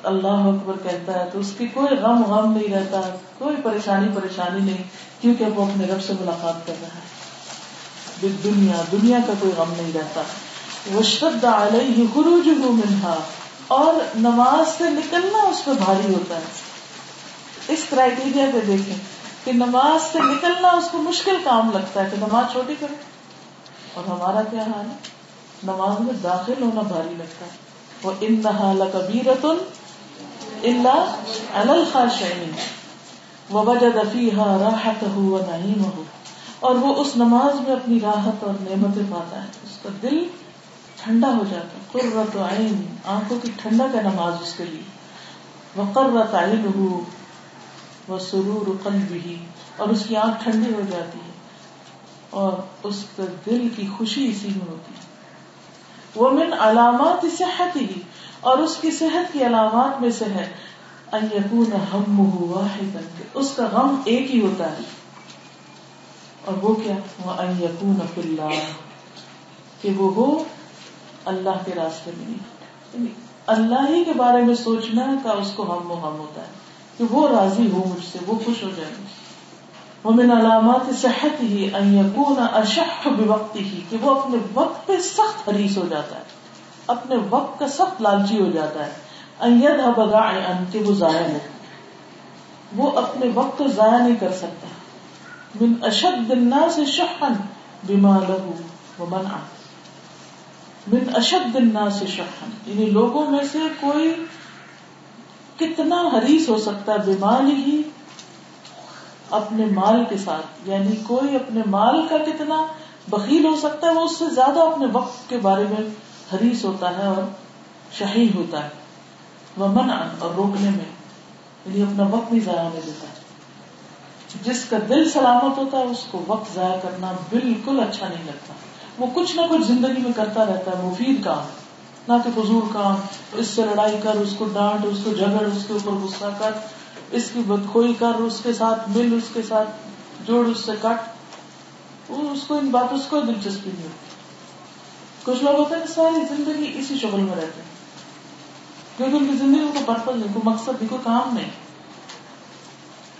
Speaker 1: اللہ اکبر کہتا ہے تو اس کی کوئی غم نہیں رہتا، کوئی پریشانی نہیں، کیونکہ وہ اپنے رب سے ملاقات کر رہا ہے. دنیا کا کوئی غم نہیں رہتا. واشتد علیہ خروجہ منہا، اور نماز سے نکلنا اس پہ بھاری ہوتا ہے. اس کرائیٹیریا پہ دیکھیں کہ نماز سے نکلنا اس کو مشکل کام لگتا ہے کہ نماز چھوٹی کرے. اور ہمارا کیا حال ہے؟ نماز میں داخل ہونا بھاری لگتا ہے. وَإِنَّهَا لَكَبِيرَةٌ إِلَّا عَلَى الْخَاشِعِينَ وَوَجَدَ فِيهَا رَاحَتَهُ وَنَعِيمَهُ. اور وہ اس نماز میں اپنی راحت اور نعمتیں پاتا ہے, اس کا دل ٹھنڈا ہو جاتا ہے. قرۃ عین, آنکھوں کی ٹھنڈک ہے نماز اس کے لیے. وقرۃ عینہ وسرور قلبہ, اور اس کی آنکھ ٹھنڈی ہو جاتی ہے اور اس کا دل کی خوشی اسی میں ہوتی ہے. ومن علامات صحتہ, اور اس کی صحت کی علامات میں سے ہے ان یکون ہمہ واحدا, اس کا غم ایک ہی ہوتا ہے. اور وہ کیا؟ وان یکون فی اللہ, کہ وہ ہو اللہ کے راستے میں. یعنی اللہ ہی کے بارے میں سوچنا کا اس کو ہم و غم ہوتا ہے کہ وہ راضی ہو مجھ سے, وہ خوش ہو جائے مجھ سے. ومن علامات صحته ان يكون اشح بوقته, کہ وہ اپنے وقت پہ سخت حریص ہو جاتا ہے, اپنے وقت کا سخت لالچی ہو جاتا ہے. ان يذهب ضائعا, کہ وہ ضائع ہو, وہ اپنے وقت کو ضائع نہیں کر سکتا. من اشد الناس شحا بما له ومنعا, من اشد الناس شحا, یعنی لوگوں میں سے کوئی کتنا حریص ہو سکتا ہے بمال ہی, اپنے مال کے ساتھ, یعنی کوئی اپنے مال کا کتنا بخیل ہو سکتا ہے, وہ اس سے زیادہ اپنے وقت کے بارے میں حریص ہوتا ہے اور شحیح ہوتا ہے. ومنعا, اور روکنے میں, یعنی اپنا وقت نہیں ضائع ہونے دیتا. جس کا دل سلامت ہوتا ہے اس کو وقت ضائع کرنا بالکل اچھا نہیں لگتا. وہ کچھ نہ کچھ زندگی میں کرتا رہتا ہے, مفید کام, نہ کہ فضول کام. اس سے لڑائی کر, اس کو ڈانٹ, اس کو جھگڑ, اس کے اوپر غصہ کر, اس کی بدخوئی کر, اس کے ساتھ مل, اس کے ساتھ جوڑ, اس سے کٹ. اس کو ان باتوں سے کوئی دلچسپی نہیں ہوتی. کچھ لوگ ہوتے ہیں ساری زندگی اسی شغل میں رہتے ہیں کیونکہ ان کی زندگی میں کوئی پرپز نہیں, کوئی مقصد نہیں, کوئی کام نہیں.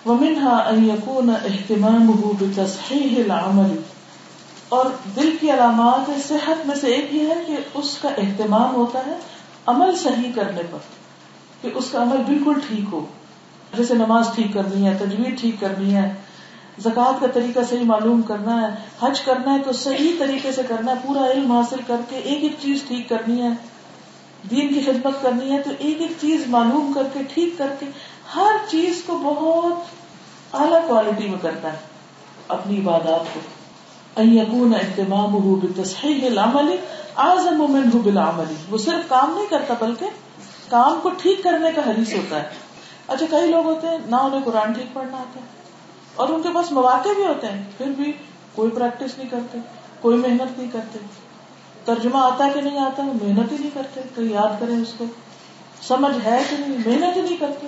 Speaker 1: ومنها ان يكون اهتمامه بتصحيح العمل, اور دل کی علامات صحت میں سے ایک یہ ہے کہ اس کا اہتمام ہوتا ہے عمل صحیح کرنے پر, کہ اس کا عمل بالکل ٹھیک ہو. جیسے نماز ٹھیک کرنی ہے, تجوید ٹھیک کرنی ہے, زکوٰۃ کا طریقہ صحیح معلوم کرنا ہے, حج کرنا ہے تو صحیح طریقے سے کرنا ہے, پورا علم حاصل کر کے ایک ایک چیز ٹھیک کرنی ہے, دین کی خدمت کرنی ہے تو ایک ایک چیز معلوم کر کے ٹھیک کر کے ہر چیز کو بہت اعلیٰ کوالٹی میں کرتا ہے اپنی عبادات کو. ان یکون اہتمامہ بتصحیح العمل اعظم منہ بالعمل, وہ صرف کام نہیں کرتا بلکہ کام کو ٹھیک کرنے کا حریص ہوتا ہے. اچھا, کئی لوگ ہوتے ہیں نہ انہیں قرآن ٹھیک پڑھنا آتا ہے اور ان کے پاس مواقع بھی ہوتے ہیں, پھر بھی کوئی پریکٹس نہیں کرتے, کوئی محنت نہیں کرتے. ترجمہ آتا ہے کہ نہیں آتا, محنت ہی نہیں کرتے کہ یاد کریں اس کو, سمجھ ہے کہ نہیں, محنت ہی نہیں کرتے.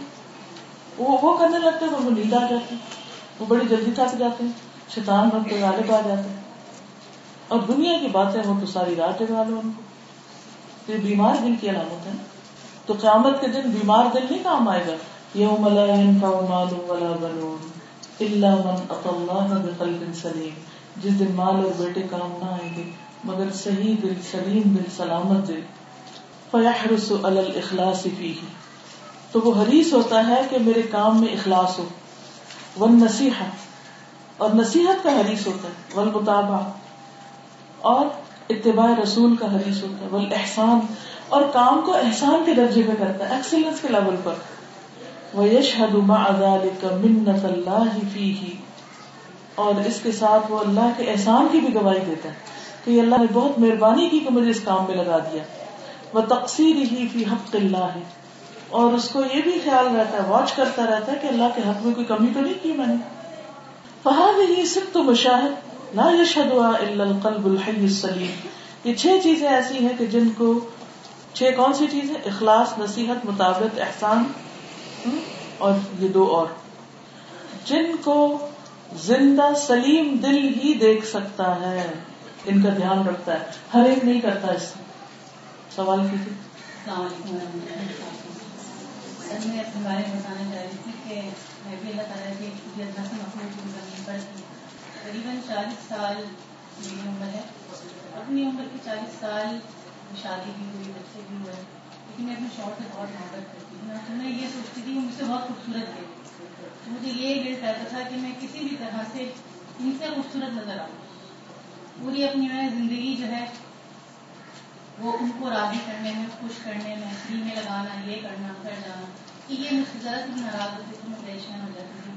Speaker 1: وہ کرنے لگتے ہیں تو وہ نیند آ جاتی, وہ بڑی جلدی تھک جاتے ہیں, شیطان ان کو غالب آ جاتے ہیں, اور دنیا کی باتیں وہ تو ساری رات جگا لو ان کو. تو یہ بیمار دل کی علامت ہے. تو قیامت کے دن بیمار دل نہیں کام آئے گا. یوم لا ينفع مال ولا بنون الا من اتى الله بقلب سلیم, جس دن مال اور بیٹے کام نہ آئیں گے مگر صحیح دل, سلیم دل, سلامت دل. فيحرص على الاخلاص فيه, تو وہ حریص ہوتا ہے کہ میرے کام میں اخلاص ہو. والنصیحہ, اور نصیحت کا حریص ہوتا ہے. والمتابعہ, اور اتباع رسول کا حریص ہوتا ہے. والاحسان, اور کام کو احسان کے درجے میں کرتا ہے, ایکسلنس کے لیول پر. وَيَشْهَدُ مَعَ ذَلِكَ مِنَّةَ اللَّهِ فِيهِ, اور اس کے ساتھ وہ اللہ کے احسان کی بھی گواہی دیتا ہے کہ اللہ نے بہت مہربانی کی کہ مجھے اس کام میں لگا دیا. وَتَقْصِيرِهِ فِي حَقِّ اللَّهِ, اور اس کو یہ بھی خیال رہتا ہے, واچ کرتا رہتا ہے کہ اللہ کے حق میں کوئی کمی تو نہیں کی میں نے. فَهَذِهِ سِتُّ مَشَاهِدْ لَا يَشْهَدُهَا إِلَّا الْقَلْبُ الْحَيُّ السَّلِيمُ, یہ 6 چیزیں ایسی ہیں کہ جن کو, 6 کون سی چیزیں؟ اخلاص, نصیحت, مطابقت, احسان اور یہ 2 اور, جن کو زندہ سلیم دل ہی دیکھ سکتا ہے, ان کا دھیان رکھتا ہے, ہر ایک نہیں کرتا. اس سے سوال کیجیے.
Speaker 5: السلام علیکم. سر میں اپنے بارے میں بتانا چاہ رہی تھی کہ میں بھی اللہ تعالیٰ کی اللہ سے مخلوق کی زمین پر تقریباً 40 سال میری عمر ہے. اپنی عمر کے 40 سال شادی بھی ہوئی, بچے بھی ہوئے, لیکن میں اپنے شوہر سے بہت محبت کرتی ہوں. تو میں یہ سوچتی تھی کہ مجھ سے بہت خوبصورت ہے,
Speaker 7: مجھے یہ گلٹ رہتا تھا کہ میں کسی بھی طرح سے ان سے خوبصورت نظر آؤں. پوری اپنی میں زندگی جو ہے وہ ان کو راضی کرنے میں، خوش کرنے میں، میں لگانا، یہ کرنا، گھر جانا، کہ یہ مجھ سے ذرا بھی ناراض ہوتی تھی، میں پریشان ہو جاتی تھی.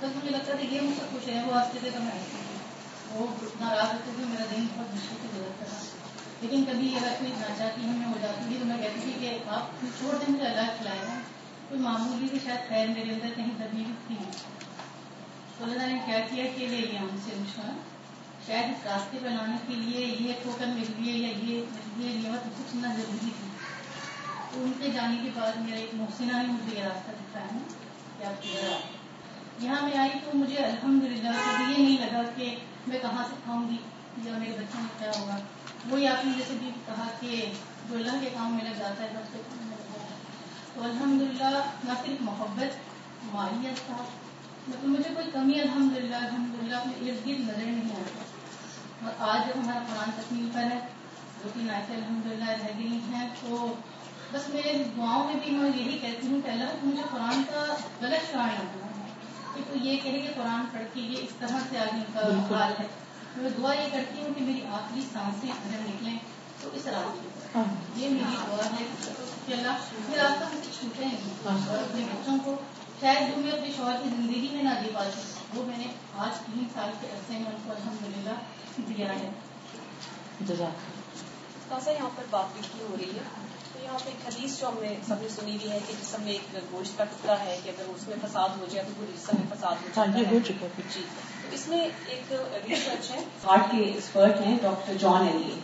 Speaker 7: بس مجھے لگتا تھا یہ مجھ سے خوش ہے، وہ ہفتے سے کم ایسی تھی، وہ ناراض ہوتے تھے، میرا دن بہت مشکل سے گزرتا تھا. لیکن کبھی اگر کوئی ناچاہتی ہمیں ہو جاتی تھی تو میں کہتی تھی کہ آپ چھوڑ دیں، مجھے اللہ کھلائے گا. کوئی معمولی بھی شاید خیر میرے اندر کہیں دبی بھی تھی. تو اللہ نے کیا کیا کہ لے لیا مجھ سے مشورہ، شاید اس راستے پہ لانے کے لیے یہ ٹوکن مل گئی یا یہ نعمت مجھ سے سننا ضروری تھی. تو ان کے جانے کے بعد میرا ایک محسنہ نے مجھے یہ راستہ دکھایا ہے کہ آپ کدھر آئے. یہاں میں آئی تو مجھے الحمدللہ کبھی یہ نہیں لگا کہ میں کہاں سے کھاؤں گی یا میرے بچوں میں کیا ہوگا. وہی آپ نے جیسے بھی کہا کہ جو اللہ کے کام میں لگ جاتا ہے سب سے کام میں لگا ہے. تو الحمدللہ نہ صرف محبت، مالیت تھا، مطلب مجھے کوئی کمی الحمدللہ اپنے ارد گرد نظر نہیں آتا. اور آج جب ہمارا قرآن تکمیل پر ہے، 2-3 آیتیں الحمدللہ رہ گئی ہیں، تو بس میرے دعاؤں میں بھی میں یہی کہتی ہوں کہ اللہ مجھے قرآن کا غلط شعار نہ بنا کہ تو یہ کہے کہ قرآن پڑھ کے یہ اس طرح سے آدمی کا حال ہے. میں دعا یہ کرتی ہوں کہ میری آخری سانسیں اگر نکلیں تو اس راستے پر، یہ میری دعا ہے کہ اللہ یہ راستہ مجھے چھوٹے ہیں اور اپنے بچوں کو شاید جو میں اپنے شوہر کی زندگی میں نہ دے پاتی وہ میں نے آج 3 سال کے عرصے میں ان کو الحمدللہ دیا ہے.
Speaker 8: تازہ یہاں پر بات کی ہو رہی ہے، تو یہاں پہ ایک حدیث جو ہم نے سب نے سنی ہوئی ہے کہ جسم میں ایک گوشت کا ٹکڑا ہے کہ اگر اس میں فساد ہو جائے تو پورے جسم میں فساد ہو جاتا ہے.
Speaker 1: ہو چکا ہے
Speaker 8: جی. تو اس میں ایک ریسرچ ہے،
Speaker 9: ہارٹ کے ایکسپرٹ ہیں ڈاکٹر جان ایلیے.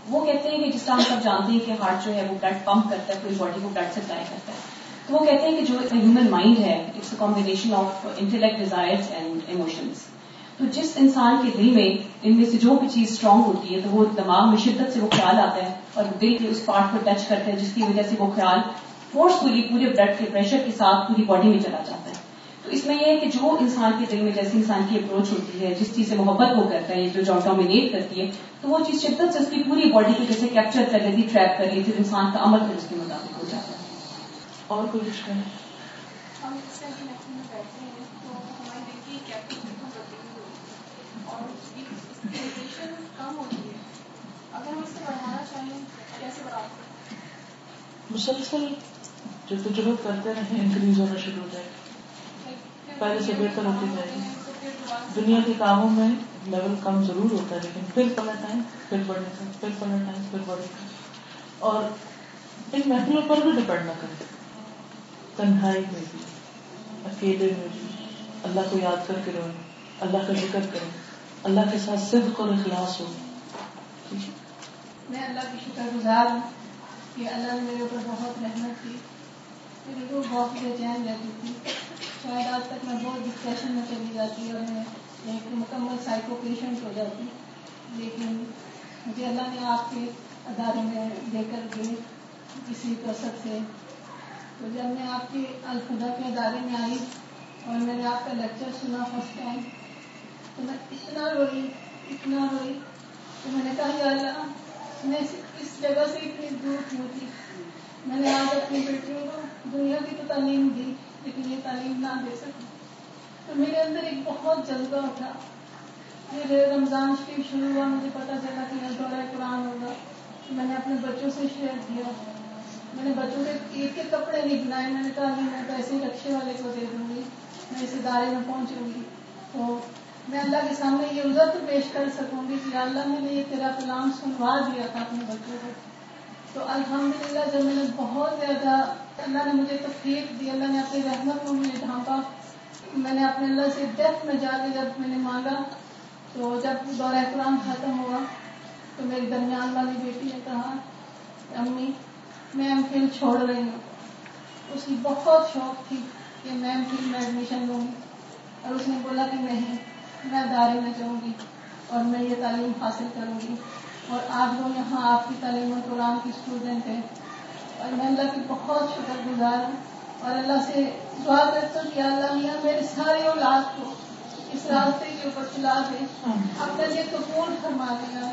Speaker 9: وہ کہتے ہیں کہ جس طرح ہم سب جانتے ہیں کہ ہارٹ جو ہے وہ بلڈ پمپ کرتا ہے، پوری باڈی کو بلڈ سپلائی کرتا ہے. تو وہ کہتے ہیں کہ جو ہیومن مائنڈ ہے it's a combination of intellect, desires and emotions. تو جس انسان کے دل میں ان میں سے جو بھی چیز اسٹرانگ ہوتی ہے تو وہ دماغ میں شدت سے وہ خیال آتا ہے اور دل کے اس پارٹ کو ٹچ کرتا ہے، جس کی وجہ سے وہ خیال فورسفلی پورے بلڈ کے پریشر کے ساتھ پوری باڈی میں چلا جاتا ہے. تو اس میں یہ ہے کہ جو انسان کے دل میں جیسے انسان کی اپروچ ہوتی ہے، جس چیز سے محبت وہ کرتا ہے، جو ڈومینیٹ کرتی ہے، تو وہ چیز شدت سے اس کی پوری باڈی کو جیسے کیپچر کر لیتی، ٹریپ کر لیتی، پھر انسان کا عمل پھر اس کے مطابق ہو جاتا ہے.
Speaker 1: اور کوئی کچھ کہیں؟
Speaker 6: ہم اس طرح کی محفل میں بیٹھتے ہیں تو ہمارے دل کی کیپیسٹی کو بدلتی ہوتی ہے اور اس کی اسٹیمیشن کم ہوتی ہے. اگر ہم اس سے بڑھانا چاہیں کیسے بڑھا سکتے ہیں؟
Speaker 1: مسلسل جو تجربہ کرتے رہیں انکریز ہونا شروع ہو جائے، پہلے سے بہتر ہوتی جائے گی. دنیا کے کاموں میں لیول کم ضرور ہوتا ہے لیکن پھر پلٹ آئے، پھر بڑھے گا، پھر پلٹ آئے، پھر بڑھے گا. اور ان محفلوں پر بھی ڈپینڈ نہ کریں، تنہائی میں بھی، اکیلے میں بھی اللہ کو یاد کر کے روئیں، اللہ کا ذکر کریں، اللہ کے ساتھ صدق اور اخلاص ہو.
Speaker 6: میں اللہ کی شکر گزار ہوں کہ اللہ نے میرے اوپر بہت رحمت کی. میری روح بہت بے چین رہتی تھی، شاید آج تک میں بہت ڈپریشن میں چلی جاتی اور میں ایک مکمل سائیکو پیشنٹ ہو جاتی. لیکن مجھے اللہ نے آپ کے ادارے میں دے کر گئے کسی قصد سے. تو جب میں آپ کے الخدا کے ادارے میں آئی اور میں نے آپ کا لیکچر سنا فرسٹ ٹائم تو میں اتنا روئی تو میں نے کہا یا اللہ میں اس جگہ سے اتنی دور کیوں تھی. میں نے آج اپنی بیٹیوں کو دنیا کی تو تعلیم دی لیکن یہ تعلیم نہ دے سکی. تو میرے اندر ایک بہت جذبہ اٹھا. پھر رمضان شریف شروع ہوا، مجھے پتا چلا کہ یہاں دورہ قرآن ہوگا. میں نے اپنے بچوں سے شیئر کیا. میں نے بچوں کے عید کے کپڑے نہیں بنائے. میں نے کہا نہیں میں تو ایسے ہی رکشے والے کو دے دوں گی، میں اس ادارے میں پہنچوں گی تو میں اللہ کے سامنے یہ عذر تو پیش کر سکوں گی کہ اللہ میں نے یہ تیرا کلام سنوا دیا تھا اپنے بچوں کو. تو الحمدللہ جب میں نے بہت زیادہ اللہ نے مجھے توفیق دی، اللہ نے اپنی رحمت میں مجھے ڈھانپا. میں نے اپنے اللہ سے ڈیتھ میں جا کے جب میں نے مانگا تو جب دورہ قرآن ختم ہوا تو میری درمیان والی بیٹی نے کہا امی میں ایم فل چھوڑ رہی ہوں. اس کی بہت شوق تھی کہ میں ایم فل میں ایڈمیشن لوں گی اور اس نے بولا کہ نہیں میں ادارے میں جاؤں گی اور میں یہ تعلیم حاصل کروں گی. اور آج وہ یہاں آپ کی تعلیم قرآن کی اسٹوڈنٹ ہے اور میں اللہ کی بہت شکر گزار ہوں اور اللہ سے دعا کرتا ہوں کہ اللہ میاں میرے سارے اولاد کو اس راستے کے اوپر چلا دے، اپنا یہ قبول فرما دیا.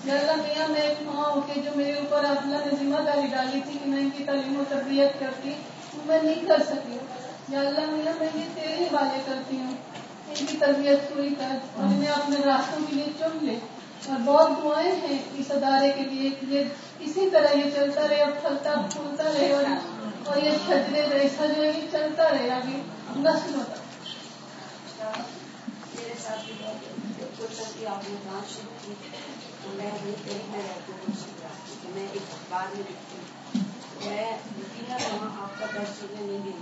Speaker 6: اللہ میاں میں ایک ماں ہو کے جو میرے اوپر اللہ نے ذمہ داری ڈالی تھی کہ میں ان کی تعلیم و تربیت کرتی میں نہیں کر سکی. یا اللہ میاں میں یہ تیرے ہی والے کرتی ہوں، ان کی تربیت پوری کر اور انہیں اپنے راستوں کے لیے چن لے. اور بہت دعائیں ہیں اس ادارے کے لیے کہ یہ اسی طرح یہ چلتا رہے، اب پھلتا پھولتا رہے اور یہ سجدے جیسا جو ہے یہ چلتا رہے آگے نسلوں تک.
Speaker 10: میرے ساتھ بھی کچھ آپ نے بات شروع کی تو میں رہتی ہوں، میں ایک اخبار میں لکھتی ہوں. میں یقینا وہاں آپ کا درس سننے نہیں گئی،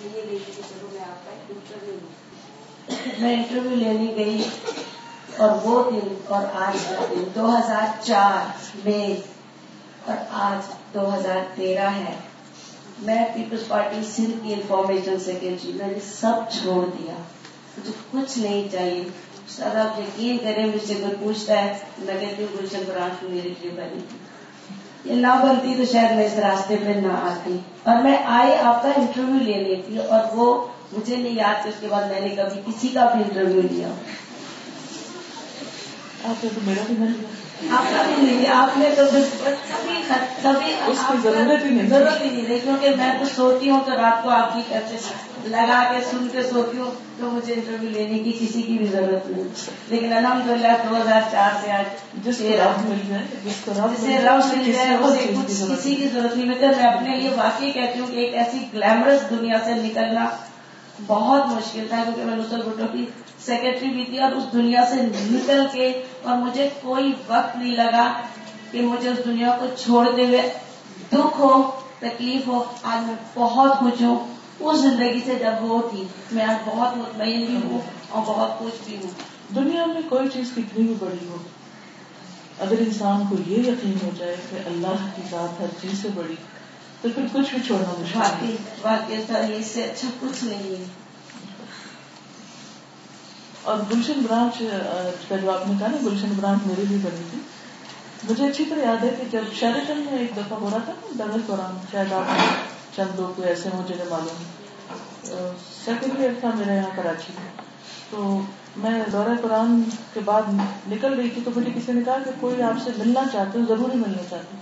Speaker 10: میں یہ گئی کہ چلو میں آپ کا انٹرویو لوں. میں انٹرویو لینے گئی اور وہ دن اور آج کا دن 2004 میں اور آج 2013 ہے. میں پیپلز پارٹی سندھ کی انفارمیشن سیکرٹری، میں نے سب چھوڑ دیا، مجھے کچھ نہیں چاہیے. سر آپ یقین کریں مجھ سے کوئی پوچھتا ہے میں کہتی ہوں گلشن برانچ میرے لیے بنی تھی، یہ نہ بنتی تو شاید میں اس راستے پہ نہ آتی. اور میں آئی آپ کا انٹرویو لینے تھی اور وہ مجھے نہیں یاد کہ اس کے بعد میں نے کبھی کسی کا بھی انٹرویو لیا.
Speaker 1: آپ نے تو میرا بھی نہیں لیا،
Speaker 10: آپ کا بھی نہیں لیا. آپ نے تو کبھی
Speaker 1: اس کی ضرورت ہی
Speaker 10: نہیں کیونکہ میں تو سوتی ہوں تو رات کو آپ کی کیسے لگا کے سن کے سوتی ہوں تو مجھے انٹرویو لینے کی کسی کی بھی ضرورت نہیں. لیکن الحمدللہ 2004 سے آج
Speaker 1: جس کو رب مل جائے، جسے
Speaker 10: رب مل جائے اسے کچھ کسی کی ضرورت نہیں. میں اپنے لیے واقعی کہتی ہوں کہ ایک ایسی گلیمرس دنیا سے نکلنا بہت مشکل تھا کیونکہ میں نصرت بھٹو کی سیکرٹری بھی تھی اور اس دنیا سے نکل کے اور مجھے کوئی وقت نہیں لگا کہ مجھے اس دنیا کو چھوڑتے ہوئے دکھ ہو تکلیف ہو. آج میں بہت خوش ہوں اس زندگی سے جب وہ تھی. میں آج بہت مطمئن بھی ہوں اور بہت خوش بھی ہوں.
Speaker 1: دنیا میں کوئی چیز کتنی بھی بڑی ہو، اگر انسان کو یہ یقین ہو جائے کہ اللہ کی ذات ہر چیز سے بڑی تو پھر کچھ بھی چھوڑنا مشکل ہے.
Speaker 10: واقعی سر اس سے اچھا کچھ نہیں ہے.
Speaker 1: اور گلشن برانچ کا جو آپ نے کہا نا گلشن برانچ میری بھی بنی تھی، مجھے اچھی طرح یاد ہے کہ جب شیرٹن میں ایک دفعہ ہو رہا تھا نا دورہ قرآن، شاید آپ چند لوگ کوئی ایسے ہوں جنہیں معلوم ہے، سیکنڈ ایئر تھا میرے یہاں کراچی میں، تو میں دورہ قرآن کے بعد نکل رہی تھی تو مجھے کسی نے کہا کہ کوئی آپ سے ملنا چاہتے ہوں، ضروری ملنا چاہتے ہیں.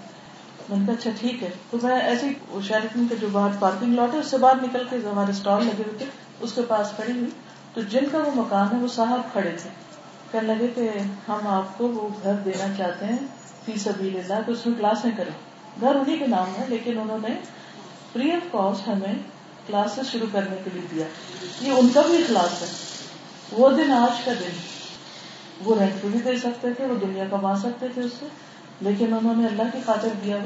Speaker 1: میں نے کہا اچھا ٹھیک ہے. تو میں ایسے شیرٹن کے جو باہر پارکنگ لاٹ ہے اس سے باہر نکل کے ہمارے اسٹال لگے ہوئے تھے اس کے پاس کھڑی ہوئی تو جن کا وہ مکان ہے وہ صاحب کھڑے تھے، کہنے لگے کہ ہم آپ کو وہ گھر دینا چاہتے ہیں فی سبیل اللہ، کہ اس میں کلاسیں کریں. گھر انہیں کے نام ہے لیکن انہوں نے فری آف کاسٹ ہمیں کلاسز شروع کرنے کے لیے دیا. یہ ان کا بھی اخلاص ہے. وہ دن آج کا دن، وہ رینٹ بھی دے سکتے تھے، وہ دنیا کما سکتے تھے اس سے، لیکن انہوں نے اللہ کی خاطر دیا.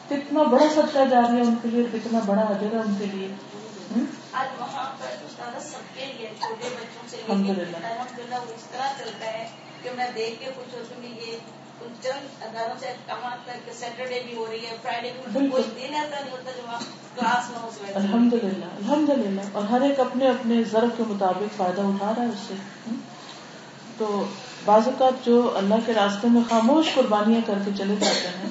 Speaker 1: کتنا بڑا صدقہ جاری ہے ان کے لیے، کتنا بڑا اجر ہے ان کے لیے.
Speaker 10: آج وہاں پر استاد سب کے لیے چھوٹے بچوں سے
Speaker 1: الحمدللہ
Speaker 10: وہ اس طرح چلتا ہے کہ میں دیکھ کے خوش ہوتی ہوں. یہ چند اداروں سے کما کر کے سیٹرڈے بھی ہو رہی ہے، فرائیڈے بھی، کوئی دن ایسا نہیں ہوتا جو وہاں کلاس نہ ہو.
Speaker 1: الحمدللہ اور ہر ایک اپنے اپنے ضرب کے مطابق فائدہ اٹھا رہا ہے اس سے. تو بعض اوقات جو اللہ کے راستے میں خاموش قربانیاں کر کے چلے جاتے ہیں،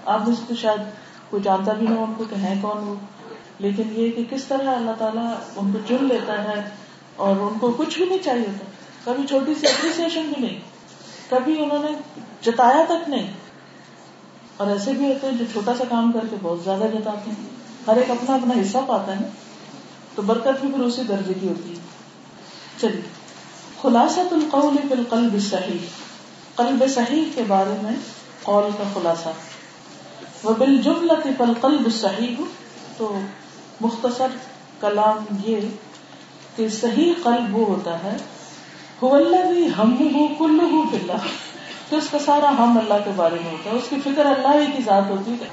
Speaker 1: آپ میں سے تو شاید کوئی جانتا بھی نہ ہو ان کو کہ ہیں کون وہ، لیکن یہ کہ کس طرح اللہ تعالیٰ ان کو چن لیتا ہے اور ان کو کچھ بھی نہیں چاہیے ہوتا، کبھی چھوٹی سی اپریسیشن بھی نہیں، کبھی انہوں نے جتایا تک نہیں. اور ایسے بھی ہوتے ہیں جو چھوٹا سا کام کر کے بہت زیادہ جتاتے ہیں. ہر ایک اپنا اپنا حصہ پاتا ہے نا، تو برکت بھی پھر اسی درجے کی ہوتی ہے. چلیے، خلاصۃ القول فی القلب الصحیح، قلب صحیح کے بارے میں قول کا خلاصہ. وبالجملۃ فالقلب الصحیح، تو مختصر کلام یہ کہ صحیح قلب وہ ہوتا ہے هو الذی ہمہ کلہ فی اللہ، کہ اس کا سارا ہم اللہ کے بارے میں ہوتا ہے، اس کی فکر اللہ ہی کی ذات ہوتی ہے.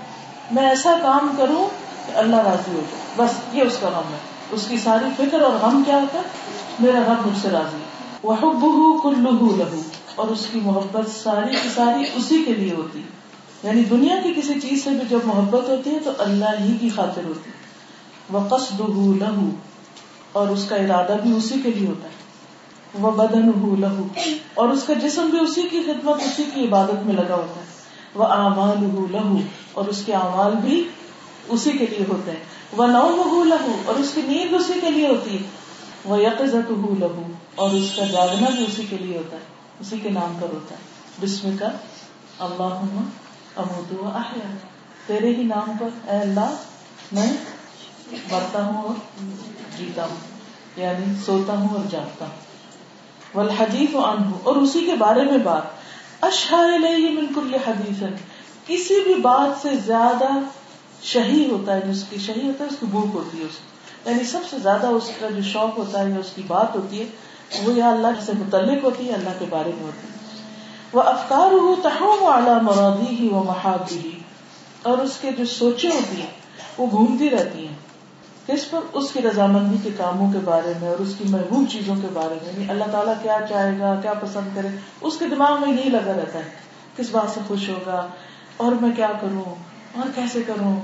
Speaker 1: میں ایسا کام کروں کہ اللہ راضی ہو جائے، بس یہ اس کا غم ہے. اس کی ساری فکر اور غم کیا ہوتا ہے؟ میرا رب مجھ سے راضی. وحبہ کلہ لہ، اور اس کی محبت ساری کی ساری اسی کے لیے ہوتی ہے. یعنی دنیا کی کسی چیز سے بھی جب محبت ہوتی ہے تو اللہ ہی کی خاطر ہوتی ہے. وقصدہ لہ، اور اس کا ارادہ بھی اسی کے لیے ہوتا ہے. وبدنہ لہ، اور اس کا جسم بھی اسی کی خدمت، اسی کی عبادت میں لگا ہوتا ہے. واعمالہ لہ، اور اس کے اعمال بھی اسی کے لیے ہوتے ہیں. ونومہ لہ، اور اس کی نیند اسی کے لیے ہوتی ہے. ویقظتہ لہ، اور اس کا جاگنا بھی اسی کے لیے ہوتا ہے، اسی کے نام پر ہوتا ہے. بسمک اللہم اموت و احیا، تیرے ہی نام پر اے اللہ میں مرتا ہوں اور جیتا ہوں، یعنی سوتا ہوں اور جاگتا ہوں. والحدیث عنہ، اور اسی کے بارے میں بات، اشہا الیہ من کل حدیث، کسی بھی بات سے زیادہ شہی ہوتا ہے، جس کی شہی ہوتا ہے اس کی بھوک ہوتی ہے اس کی، یعنی سب سے زیادہ اس کا جو شوق ہوتا ہے یا اس کی بات ہوتی ہے وہ یا اللہ سے متعلق ہوتی ہے، اللہ کے بارے میں ہوتی ہے. وافکارہ تحوم علی مرادیہ ومحابہ، اور اس کے جو سوچیں ہوتی ہیں وہ گھومتی رہتی ہیں کس پر؟ اس کی رضامندی کے کاموں کے بارے میں اور اس کی محبوب چیزوں کے بارے میں، یعنی اللہ تعالیٰ کیا چاہے گا، کیا پسند کرے، اس کے دماغ میں یہی لگا رہتا ہے، کس بات سے خوش ہوگا، اور میں کیا کروں، اور کیسے کروں،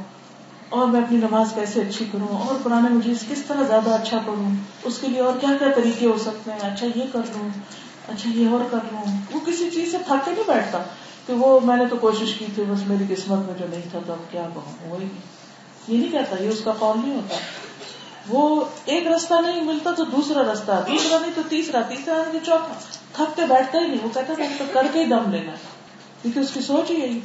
Speaker 1: اور میں اپنی نماز کیسے اچھی کروں، اور قرآن مجید کس طرح زیادہ اچھا پڑھوں، اس کے لیے اور کیا کیا طریقے ہو سکتے ہیں، اچھا یہ کر لوں، اچھا یہ اور کر لوں. وہ کسی چیز سے تھک کے نہیں بیٹھتا کہ وہ میں نے تو کوشش کی تھی، بس میری قسمت میں جو نہیں تھا تو اب کیا کہوں، وہی یہ نہیں کہتا، یہ اس کا قول نہیں ہوتا. وہ ایک راستہ نہیں ملتا تو دوسرا راستہ، دوسرا نہیں تو تیسرا، تیسرا نہیں تو چوتھا، تھک کے بیٹھتا ہی نہیں. وہ کہتا ہے تو کر کے ہی دم لینا ہے، کیونکہ اس کی سوچ ہی یہی.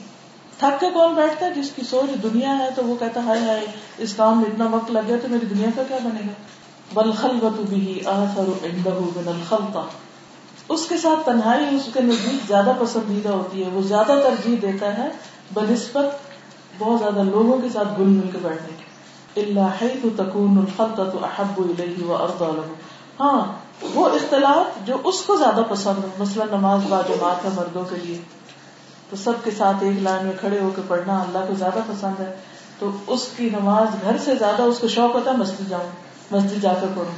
Speaker 1: تھک کے کون بیٹھتا ہے؟ جس کی سوچ دنیا ہے تو وہ کہتا ہے ہائے ہائے اس کام میں اتنا وقت لگ گیا تو میری دنیا کا کیا بنے گا. والخلوۃ بہ آثر عنده من الخلطہ، اس کے ساتھ تنہائی اس کے نزدیک زیادہ پسندیدہ ہوتی ہے، وہ زیادہ ترجیح دیتا ہے بنسبت بہت زیادہ لوگوں کے ساتھ گل مل کے بیٹھنے کی. الا حيث تكون الخلطة احب اليه وارضى له، ہاں وہ اختلاط جو اس کو زیادہ پسند ہو، مثلا نماز باجماعت ہے مردوں کے لیے تو سب کے ساتھ ایک لائن میں کھڑے ہو کے پڑھنا اللہ کو زیادہ پسند ہے، تو اس کی نماز گھر سے زیادہ اس کو شوق ہوتا ہے مسجد جاؤں، مسجد جا کر پڑھوں.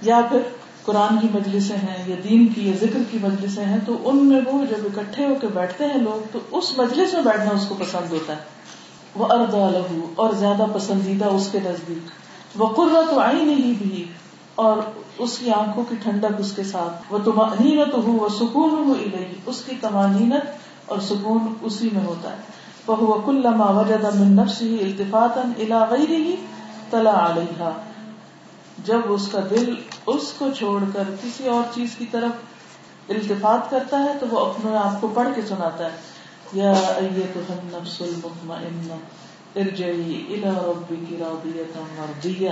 Speaker 1: یا پھر قرآن کی مجلسیں ہیں یا دین کی یا ذکر کی مجلسیں ہیں تو ان میں وہ جب اکٹھے ہو کے بیٹھتے ہیں لوگ تو اس مجلس میں بیٹھنا اس کو پسند ہوتا ہے. وَأَرْضَى لَهُ، اور زیادہ پسندیدہ اس کے نزدیک. وَقُرَّةُ عَيْنِهِ بِهِ، اور اس کی آنکھوں کی ٹھنڈک اس کے ساتھ. وَطُمَأْنِينَتُهُ وَسُكُونُهُ إِلَيْهِ، اس کی طمانینت اور سکون اسی میں ہوتا ہے. فَهُوَ كُلَّمَا وَجَدَ مِن نَفْسِهِ التفاتا إِلَى غَيْرِهِ طَلَعَ عَلَيْهَا، جب اس کا دل اس کو چھوڑ کر کسی اور چیز کی طرف التفات کرتا ہے تو وہ اپنے آپ کو پڑھ کے سناتا ہے، یا ایتھا النفس المطمئنہ ارجعی الی ربک راضیۃ مرضیہ.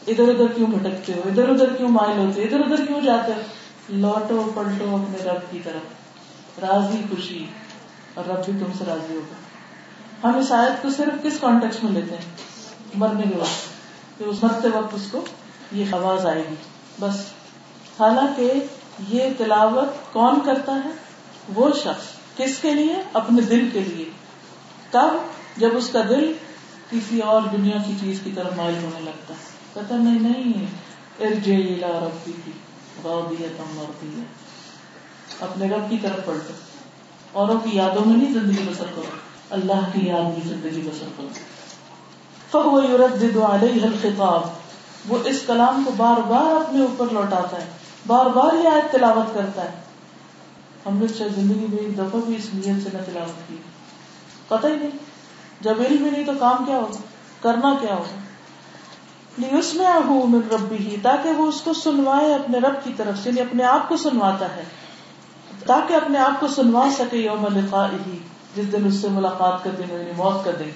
Speaker 1: ادھر ادھر کیوں بھٹکتے ہو، ادھر ادھر کیوں مائل ہوتے، ادھر ادھر کیوں جاتے ہو، لوٹو پلٹو اپنے رب کی طرف، راضی خوشی، اور رب بھی تم سے راضی ہوگا. ہم اس آیت کو صرف کس کانٹیکس میں لیتے ہیں؟ مرنے کے وقت، کہ اس مرتے وقت اس کو یہ آواز آئے گی بس. حالانکہ یہ تلاوت کون کرتا ہے؟ وہ شخص، کس کے لیے؟ اپنے دل کے لیے. کب؟ جب اس کا دل کسی اور دنیا کی چیز کی طرف مائل ہونے لگتا ہے. کہتا نہیں ارجعی الی ربک راضیۃ مرضیہ، اپنے رب کی طرف پلٹو، اوروں کی یادوں میں نہیں زندگی بسر کرو، اللہ کی یاد میں زندگی بسر کرو. فهو يردد عليها الخطاب، وہ اس کلام کو بار بار اپنے اوپر لوٹاتا ہے، بار بار یہ آیت تلاوت کرتا ہے. ہم نے شاید زندگی میں ایک دفعہ بھی اس نیت سے نہ تلاوت کی، پتہ ہی نہیں. جب علم نہیں تو کام کیا ہوگا، کرنا کیا ہوگا. لِيُسْمِعَهُ مِن رَبِّهِ، تاکہ وہ اس کو سنوائے اپنے رب کی طرف سے، یعنی اپنے آپ کو سنواتا ہے تاکہ اپنے آپ کو سنوا سکے یوم لقائہ، جس دن اس سے ملاقات کا دن، یعنی موت کا دن.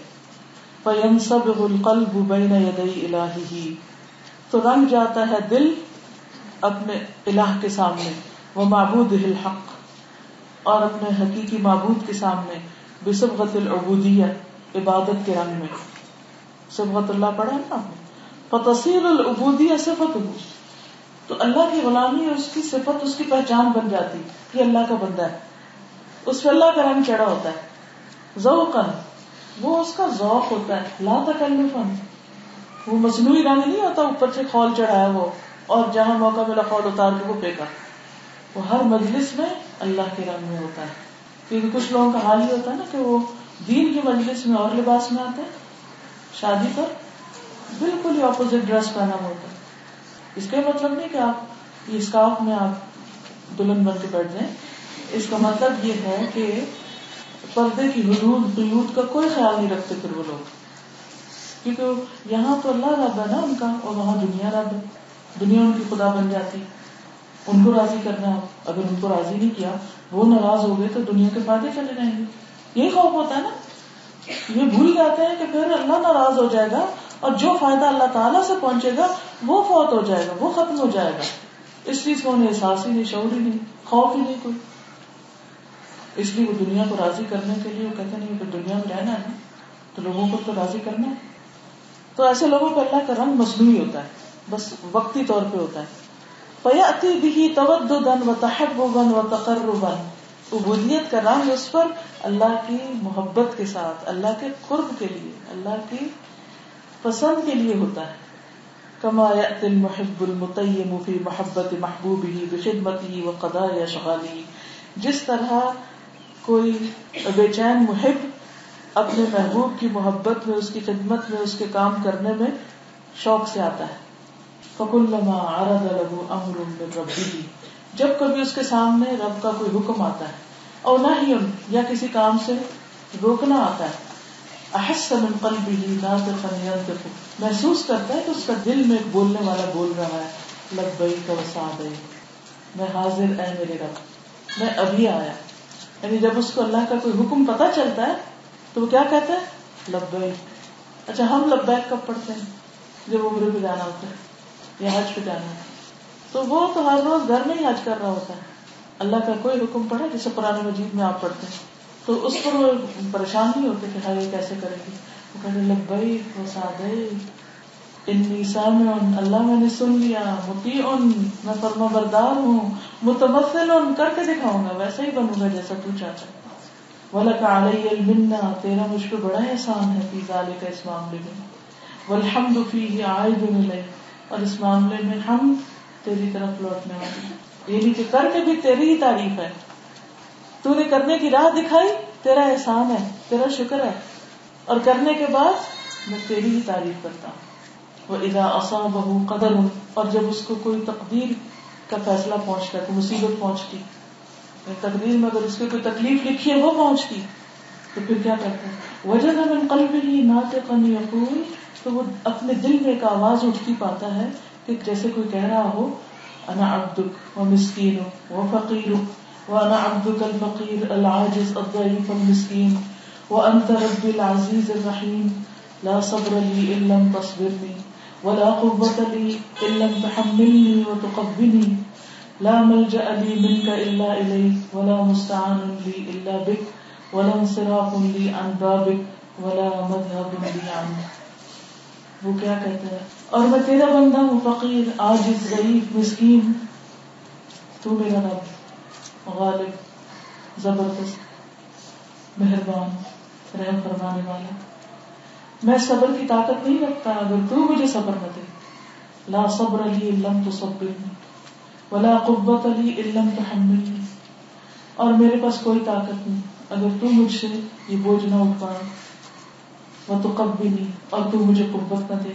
Speaker 1: فَيَنْصَبِغُ الْقَلْبُ بَيْنَ يَدَيْ إِلَٰهِهِ، تو رنگ جاتا ہے دل اپنے الہ کے سامنے، وَمَعْبُودِهِ الْحَقِّ، اور اپنے حقیقی معبود کے سامنے، بِصِبْغَةِ الْعُبُودِيَّةِ، عبادت کے رنگ میں. صبغت اللہ پڑھا ہے نا. فَتَصِيرُ الْعُبُودِيَّةُ صِفَتُهُ، تو اللہ کی غلامی اس کی صفت، اس کی پہچان بن جاتی، یہ اللہ کا بندہ ہے، اس پہ اللہ کا رنگ چڑھا ہوتا ہے. ذوقاً، وہ اس کا ذوق ہوتا ہے، لا تکلفاً، وہ مصنوعی رنگ نہیں ہوتا اوپر سے خول چڑھایا وہ اور جہاں موقع ملا خول اتار کے وہ پھینکا. وہ ہر مجلس میں اللہ کے رنگ میں ہوتا ہے. کیونکہ کچھ لوگوں کا حال ہی ہوتا ہے نا کہ وہ دین کی مجلس میں اور لباس میں آتے ہیں، شادی پر بالکل ہی اپوزٹ ڈریس پہنا ہوتا ہے. اس کا مطلب نہیں کہ آپ یہ اسکارف میں آپ دلہن بن کے بیٹھ جائیں، اس کا مطلب یہ ہے کہ پردے کی حدود قیود کا کوئی خیال نہیں رکھتے پھر وہ لوگ، کیونکہ یہاں تو اللہ رب ہے نا ان کا، اور وہاں دنیا رب ہے، دنیا ان کی خدا بن جاتی، ان کو راضی کرنا ہے. اگر ان کو راضی نہیں کیا، وہ ناراض ہو گئے تو دنیا کے فائدے چلے جائیں گے. یہی خوف ہوتا ہے نا. یہ بھول جاتے ہیں کہ پھر اللہ ناراض ہو جائے گا اور جو فائدہ اللہ تعالیٰ سے پہنچے گا وہ فوت ہو جائے گا, وہ ختم ہو جائے گا. اس چیز کا انہیں احساس ہی نہیں, شعور ہی نہیں, خوف ہی نہیں کوئی. اس لیے وہ دنیا کو راضی کرنے کے لیے وہ کہتے نہیں کہ دنیا میں رہنا ہے تو لوگوں کو تو راضی کرنا ہے. تو ایسے لوگوں کو اللہ کا رنگ مصنوعی ہوتا ہے, بس وقتی طور پہ ہوتا ہے. فَيَأْتِي بِهِ تَوَدُّدًا وَتَحَبُّبًا وَتَقَرُّبًا, عبودیت کا رنگ اس پر اللہ کی محبت کے ساتھ, اللہ کے قرب کے لیے, اللہ کی پسند کے لیے ہوتا ہے. كما يأتي المحب المتيم في محبة محبوبه بخدمته وقضاء أشغاله, جس طرح کوئی بے چین محب اپنے محبوب کی محبت میں, اس کی خدمت میں, اس کے کام کرنے میں شوق سے آتا ہے. فَكُلَّمَا عَرَضَ لَهُ أَمْرٌ مِّن رَبِّهِ, جب کبھی اس کے سامنے رب کا کوئی حکم آتا ہے, اور نہی یا کسی کام سے روکنا آتا ہے, احس من قلبه ناطقا ينطق, محسوس کرتا ہے کہ اس کا دل میں ایک بولنے والا بول رہا ہے, لبیک وسعدیک, میں حاضر اے میرے رب, میں ابھی آیا. یعنی جب اس کو اللہ کا کوئی حکم پتہ چلتا ہے تو وہ کیا کہتا ہے, لبیک. اچھا, ہم لبیک کب پڑھتے ہیں؟ جب عمرے پہ جانا ہوتا ہے یا حج پہ جانا ہے, تو وہ تو ہر روز گھر میں ہی حج کر رہا ہوتا ہے. اللہ کا کوئی حکم پڑھا جیسے قرآن مجید میں آپ پڑھتے ہیں تو اس پر وہ پریشان نہیں ہوتے کہ ہاں یہ کیسے کریں گے. وہ کہتے ہیں لبیک وسعدیک انی سامع, اللہ میں نے سن لیا, مطیع, میں فرما بردار ہوں, متمثل, کر کے دکھاؤں گا, ویسا ہی بنوں گا جیسا تو چاہتا. وَلَكَ عَلَيَّ الْمِنَّةُ, تیرا مجھ پہ بڑا احسان ہے, فی ذالک, اس معاملے میں, وَالْحَمْدُ فِيهِ عَائِدٌ إِلَيْكَ, اور اس معاملے میں ہم تیری طرف لوٹنے والے ہیں. یعنی کہ کر کے بھی تیری ہی تعریف ہے, تو نے کرنے کی راہ دکھائی, تیرا احسان ہے, تیرا شکر ہے, اور کرنے کے بعد میں تیری ہی تعریف کرتا ہوں. وَإِذَا أَصَابَهُ قَدَرٌ, اور جب اس کو کوئی تقدیر کا فیصلہ پہنچتا ہے, کوئی مصیبت پہنچتی, تقدیر میں اگر اس کو کوئی تکلیف لکھی ہے وہ پہنچتی, تو پھر کیا کرتا ہے, وَجَدَ مِن قَلْبِهِ نَاطِقًا يَقُولُ, تو وہ اپنے دل میں ایک آواز اٹھتی پاتا ہے کہ جیسے کوئی کہہ رہا ہو, انا عبدک ومسکینک وفقیرک وانا عبدک الفقیر العاجز الضعیف المسکین وانت ربی العزیز الرحیم لا صبر لی ان لم تصبرنی ولا قوة لی ان لم تحملنی وتقبنی لا ملجأ لی منک الا الیک ولا مستعان لی الا بک ولا انصراف لی عن بابک ولا مذهب لی عنک. وہ کیا کہتا ہے, اور میں تیرا بندہ ہوں, فقیر, عاجز, ضعیف, مسکین, تو میرا رب, غالب, زبردست, مہربان, رحم فرمانے والا. میں صبر کی طاقت نہیں رکھتا اگر تو مجھے صبر نہ دے. لا صبر لی ان لم تصبرنی ولا قوة لی ان لم تحملنی, اور میرے پاس کوئی طاقت نہیں اگر تو مجھ سے یہ بوجھ نہ اٹھائے. وتقبنی, اور تو مجھے قوت نہ دے.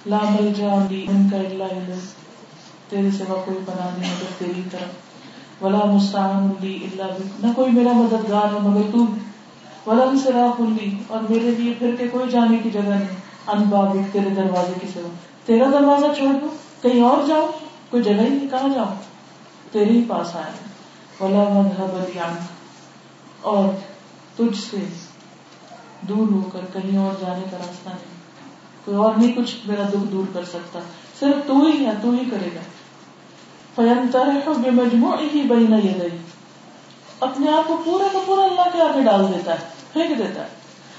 Speaker 1: لا ملجا لی منک الا الیک, تیرے سوا کوئی پناہ نہیں مگر تیری طرف. ولا مستعان لی الا بک, نہ کوئی میرا مددگار ہے مگر تو. ولا انصراف لی, اور میرے لیے پھر کے کوئی جانے کی جگہ نہیں. عن بابک, تیرے دروازے کی سوا, تیرا دروازہ چھوڑ دوں کہیں اور جاؤں, کوئی جگہ ہی نہیں, کہاں جاؤں, تیرے ہی پاس آیا. ولا مذهب لی عنک, اور تجھ سے دور ہو کر کہیں اور جانے کا راستہ نہیں, کوئی اور نہیں کچھ میرا دکھ دور کر سکتا, صرف تو ہی ہے, تو ہی کرے گا. فَيَنْتَرِحُ بِمَجْمُعِهِ بَيْنَ يَدَيْهِ, اپنے آپ کو پورا کا پورا اللہ کے آگے ڈال دیتا ہے, پھینک دیتا ہے.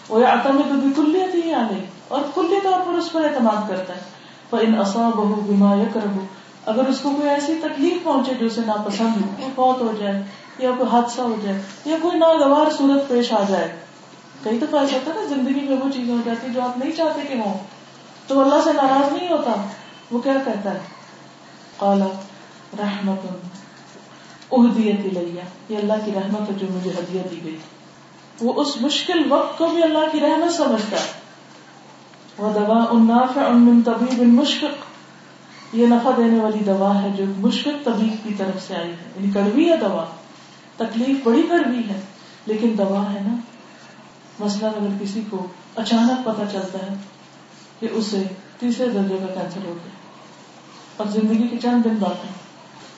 Speaker 1: وَيَعْتَمِدُ بِكُلِّيَتِهِ عَلَيْهِ, اور کلی طور پر اس پر اعتماد کرتا ہے. فَإِنْ أَصَابَهُ بِمَا يَكْرَهُ, اگر اس کو کوئی ایسی تکلیف پہنچے جو اسے ناپسند ہو, کوئی فوت ہو جائے یا کوئی حادثہ ہو جائے یا کوئی ناگوار صورت پیش آ جائے. کئی دفعہ ایسا ہوتا ہے نا زندگی میں وہ چیزیں ہو جاتی جو آپ نہیں چاہتے کہ ہوں, تو اللہ سے ناراض نہیں ہوتا. وہ کیا کہتا ہے, قال رحمت اہدیت الیہ, یہ اللہ کی رحمت ہے جو مجھے ہدیہ دی گئی. وہ اس مشکل وقت کو بھی اللہ کی رحمت سمجھتا ہے. ودواء نافع من طبیب مشفق, یہ نفع دینے والی دوا ہے جو مشفق طبیب کی طرف سے آئی ہے, یعنی کڑوی ہے دوا, تکلیف بڑی کڑوی ہے لیکن دوا ہے نا. مثلاً اگر کسی کو اچانک پتہ چلتا ہے کہ اسے 3 درجے کا کینسر ہو گیا اور زندگی کے چند دن باقی,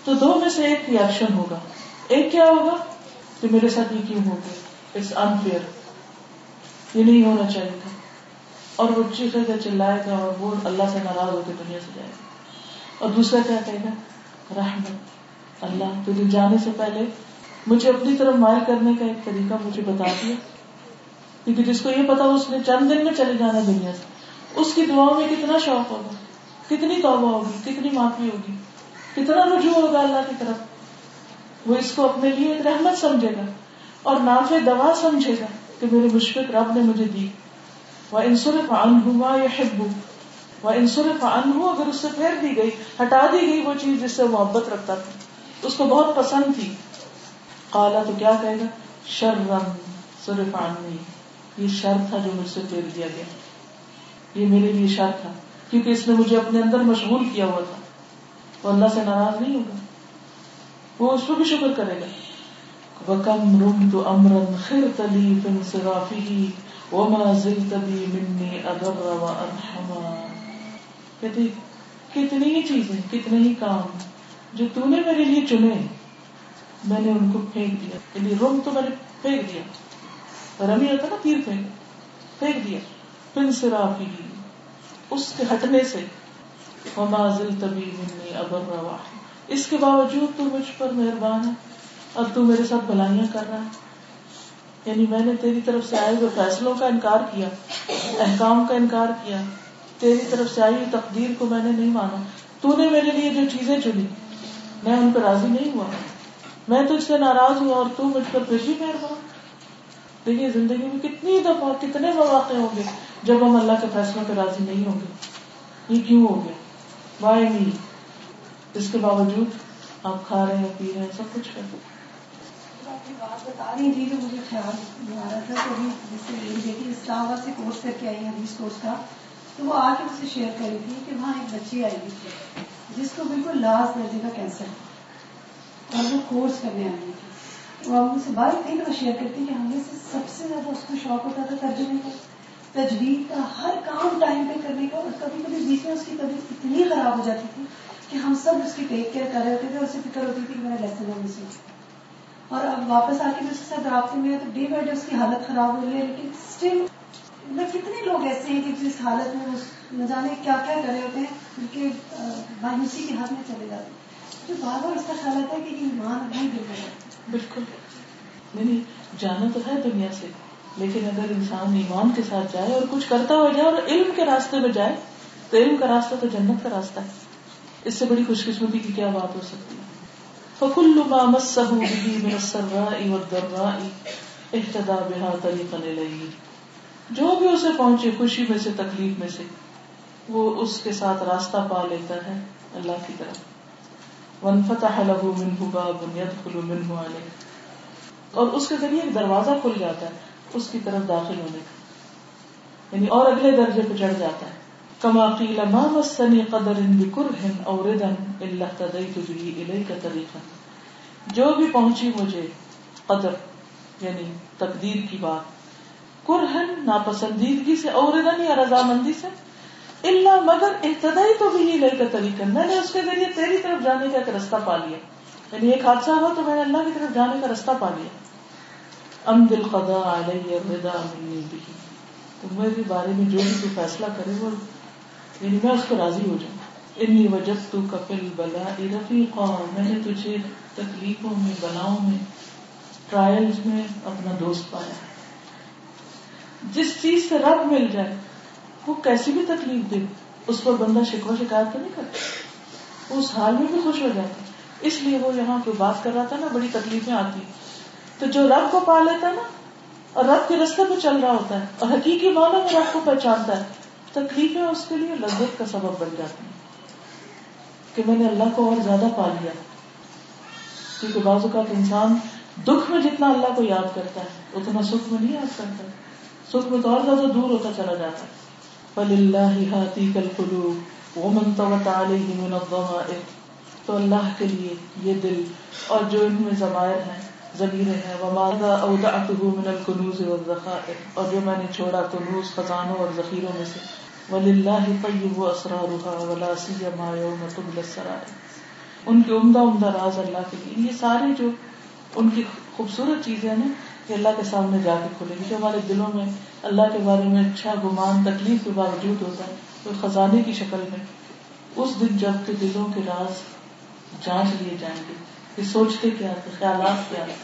Speaker 1: تو 2 میں سے ایک ریئیکشن ہوگا. ایک کیا ہوگا کہ میرے ساتھ یہ کیوں ہو گیا, اٹس انفیئر, یہ نہیں ہونا چاہیے تھا. اور وہ چیخے گا, چلائے گا, اور وہ اللہ سے ناراض ہو کے دنیا سے جائے گا. اور دوسرا کیا کہے گا, رحمت, اللہ تجھے جانے سے پہلے مجھے اپنی طرف مائل کرنے کا ایک طریقہ مجھے بتا دیا, کیونکہ جس کو یہ پتا اس نے چند دن میں چلے جانا دنیا سے, اس کی دعاؤں میں کتنا شوق ہوگا, کتنی توبہ ہوگی, کتنی معافی ہوگی, کتنا رجوع ہوگا اللہ کی طرف. وہ اس کو اپنے لیے ایک رحمت سمجھے گا اور نافع دوا سمجھے گا کہ میرے مشفق رب نے مجھے دی. وَإِن صُرِفَ عَنْهُ مَا يُحِبُّ وَإِن صُرِفَ عَنْهُ, اگر اس سے پھیر دی گئی, ہٹا دی گئی وہ چیز جس سے محبت رکھتا تھا, اس کو بہت پسند تھی, قَالَ, تو کیا کہے گا, شَرًّا صُرِفَ عَنِّي, یہ شر تھا جو مجھ سے پھیر دیا گیا, یہ میرے لیے شر تھا کیونکہ اس نے مجھے اپنے اندر مشغول کیا ہوا تھا. وہ اللہ سے ناراض نہیں ہوگا, وہ اس پر بھی شکر کرے گا. وَكَمْ رُمْتُ أَمْرًا خِرْتَ لِي فِي انصِرَافِهِ وَمَا زِلْتَ بِي مِنِّي أَبَرَّ وَأَرْحَمَا. کہتے کتنی ہی چیزیں, کتنے ہی کام جو تو نے میرے لیے چنے, میں نے ان کو پھینک دیا. یعنی رم تو میں نے پھینک دیا, رمی ہوتا نا تیر پھینک دیا, فِي انصِرَافِهِ, اس کے ہٹنے سے, وَمَا زِلْتَ بِي مِنِّي أَبَرَّ وَأَرْحَمَا, اس کے باوجود تو مجھ پر مہربان ہے اور تو میرے ساتھ بھلائیاں کر رہا ہے. یعنی میں نے تیری طرف سے آئے ہوئے فیصلوں کا انکار کیا, احکام کا انکار کیا, تیری طرف سے آئی ہوئی تقدیر کو میں نے نہیں مانا. تو نے میرے لیے جو چیزیں چنی میں ان پر راضی نہیں ہوا, میں تجھ سے ناراض ہوا اور تو مجھ پر پھر بھی مہربان. دیکھیے زندگی میں کتنی دفعہ کتنے مواقع ہوں گے جب ہم اللہ کے فیصلوں پہ راضی نہیں ہوں گے. یہ کیوں ہو گیا, وائی می, اس کے باوجود آپ کھا رہے ہیں, پی رہے ہیں, سب کچھ کر رہے ہیں.
Speaker 11: آپ کی بات بتا رہی تھی تو مجھے خیال آ رہا تھا کہ جس سے میری بیٹی اسلام آباد سے کورس کر کے آئی ہے, حدیث کورس کا, تو وہ آ کے مجھ سے شیئر کر رہی تھی کہ وہاں ایک بچی آئی ہوئی تھی جس کو بالکل لاس درجے کا کینسر تھا اور وہ کورس کرنے آئی ہوئی تھی. وہ مجھ سے بات تھی تو وہ شیئر کرتی کہ ہمیں سے سب سے زیادہ اس کو شوق ہوتا تھا ترجمے کا, تجوید کا, ہر کام ٹائم پہ کرنے کا, اور کبھی کبھی بیچ میں اس کی طبیعت اتنی خراب ہو جاتی تھی کہ ہم سب اس کی ٹیک کیئر کر رہے ہوتے تھے, اور اسے فکر ہوتی تھی کہ میرا لیسن ہے مجھ سے. اور اب واپس آ کے میں اس کے ساتھ رابطے میں تو ڈے بائی ڈے اس کی حالت خراب ہو رہی ہے, لیکن اسٹل کتنے لوگ ایسے ہیں کہ جس حالت میں نہ جانے کیا کیا کر رہے ہوتے ہیں, کیونکہ مایوسی کے ہاتھ میں چلے جاتے ہیں. جو بار بار اس کا خیال آتا ہے کہ ایمان نہیں دل میں جاتا.
Speaker 1: بالکل نہیں, جانا تو ہے دنیا سے, لیکن اگر انسان ایمان کے ساتھ جائے اور کچھ کرتا ہو جائے اور علم کے راستے میں جائے تو علم کا راستہ تو جنت کا راستہ ہے. اس سے بڑی خوش قسمتی کی کیا بات ہو سکتی ہے. فَكُلُّ مَا مَسَّهُ بِهِ مِنَ السَّرَّاءِ وَالضَّرَّاءِ اهْتَدَىٰ بِهَا طَرِيقًا إِلَيْهِ, جو بھی اسے پہنچے خوشی میں سے تکلیف میں سے وہ اس کے ساتھ راستہ پا لیتا ہے اللہ کی طرف. وَانْفَتَحَ لَهُ مِنْهُ بَابٌ يَدْخُلُ مِنْهُ عَلَيْهِ, اور اس کے ذریعے ایک دروازہ کھل جاتا ہے اس کی طرف داخل ہونے کا, یعنی اور اگلے درجے پہ چڑھ جاتا ہے. كما قيل ما مسني قدر بكره او ردا الا اهتديت به اليك طريقا, جو بھی پہنچی مجھے قدر یعنی تقدیر کی بات, کرہن ناپسندیدگی سے, اور ردن یا رضامندی سے, الا مگر اهتديت به اليك طريقا, میں نے اس کے ذریعے تیری طرف جانے کا ایک رستہ پا لیا. یعنی ایک حادثہ ہوا تو میں نے اللہ کی طرف جانے کا رستہ پا لیا. امد القضاء علی الرضا منی به, تو میرے بارے میں جو بھی تو فیصلہ کرے وہ یعنی میں اس کو راضی ہو جاؤں. انی وجدتک فی البلاء رفیقا, میں نے تجھے تکلیفوں میں, بلاؤں میں, ٹرائلز میں اپنا دوست پایا. جس چیز سے رب مل جائے وہ کیسی بھی تکلیف دے اس پر بندہ شکوہ شکایت تو نہیں کرتا, وہ اس حال میں بھی خوش ہو جاتا. اس لیے وہ یہاں کوئی بات کر رہا تھا نا, بڑی تکلیفیں آتی, تو جو رب کو پا لیتا ہے نا اور رب کے راستے پہ چل رہا ہوتا ہے اور حقیقی معنی میں رب کو پہچانتا ہے, تکلیفیں اس کے لیے لذت کا سبب بن جاتی ہیں کہ میں نے اللہ کو اور زیادہ پا لیا. کیونکہ بعض اوقات انسان دکھ میں جتنا اللہ کو یاد کرتا ہے اتنا سکھ میں نہیں یاد کرتا, سکھ میں تو اور زیادہ دور ہوتا چلا جاتا ہے. فَلِلَّهِ هَاتِيكَ الْقُلُوبُ وَمَنْ طَوَتْ عَلَيْهِ مِنَ الضَّمَائِرِ, تو اللہ کے لیے یہ دل اور جو ان میں ضمائر ہیں, ضمیریں ہیں, وَمَا أَوْدَعْتُهُ مِنَ الْكُنُوزِ وَالذَّخَائِرِ, اور جو میں نے چھوڑا کنوز خزانوں اور ذخیروں میں سے. وَلِلَّهِ طَيِّبُ أَسْرَارُهَا وَلَا سِيَّمَا يَوْمَ تُبْلَى السَّرَائِرُ, ان کے عمدہ راز اللہ کے لیے. یہ سارے جو ان کی خوبصورت چیزیں ہیں نا, کہ اللہ کے سامنے جا کے کھلے گی. جو ہمارے دلوں میں اللہ کے بارے میں اچھا گمان تکلیف کے باوجود ہوتا ہے تو خزانے کی شکل میں اس دن جب کہ دلوں کے راز جانچ لیے جائیں گے کہ سوچتے کیا تھے, خیالات کیا تھے.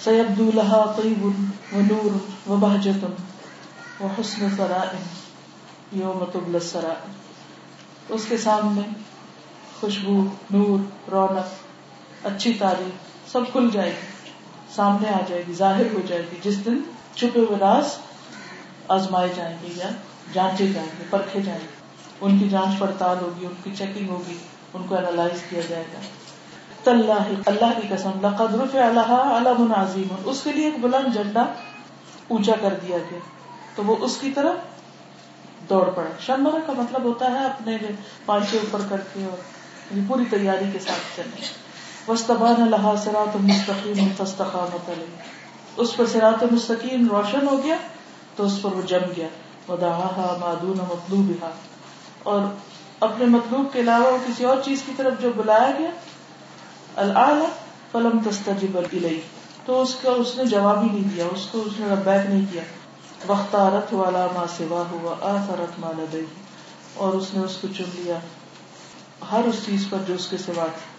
Speaker 1: سیبدو لہا طیب ونور وبہجۃ وحسن ثراء یوم تبلی السرائر. اس کے سامنے خوشبو, نور, رونق, اچھی تعریف سب کھل جائے گی, سامنے آ جائے گی, ظاہر ہو جائے گی. جس دن چھپے ہوئے راز آزمائے جائیں گے یا جانچے جائیں گے, پرکھے جائیں گے, ان کی جانچ پڑتال ہوگی, ان کی چیکنگ ہوگی, ان کو اینالائز کیا جائے گا. تاللہ, اللہ کی قسم, لقد رفع لها علم عظیم, اس کے لیے ایک بلند جھنڈا اونچا کر دیا گیا. تو وہ اس کی طرف دوڑ پڑا. شمرہ کا مطلب ہوتا ہے اپنے پانچے اوپر کر کے اور پوری تیاری کے ساتھ چلنے. واستبان لها صراط مستقیم فاستقامت علیہ, اس پر صراط مستقیم روشن ہو گیا تو اس پر وہ جم گیا. ودعاها ما دون مطلوبها, اور اپنے مطلوب کے علاوہ کسی اور چیز کی طرف جو بلایا گیا, الاعلی فلم تستجب الیہ, تو اس نے جواب ہی نہیں دیا, اس کو اس نے ربیک نہیں کیا. واختارت علی ما سواہ وآثرت ما لدیہ, اور اس نے اس کو چن لیا ہر اس چیز پر جو اس کے سوا تھی,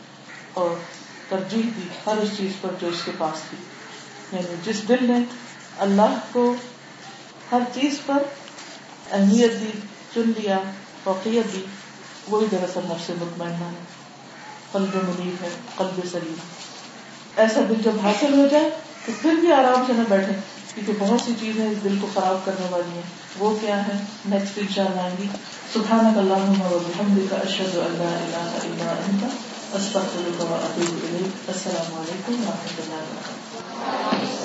Speaker 1: اور ترجیح دی ہر اس چیز پر جو اس کے پاس تھی. یعنی جس دل نے اللہ کو ہر چیز پر اہمیت دی, چن لیا, فوقیت دی, وہی دراصل نفس مطمئنہ ہے, قلب منیب ہے, قلب سلیم. ایسا دل جب حاصل ہو جائے تو پھر بھی آرام سے نہ بیٹھے, کیونکہ بہت سی چیزیں اس دل کو خراب کرنے والی ہیں. وہ کیا ہے نیکسٹ انشاءاللہ آئیں گی. سبحانک اللہم و بحمدک, اشہد ان لا الہ الا انت, استغفرک و اتوب الیک. السلام علیکم و رحمۃ اللہ وبرکاتہ.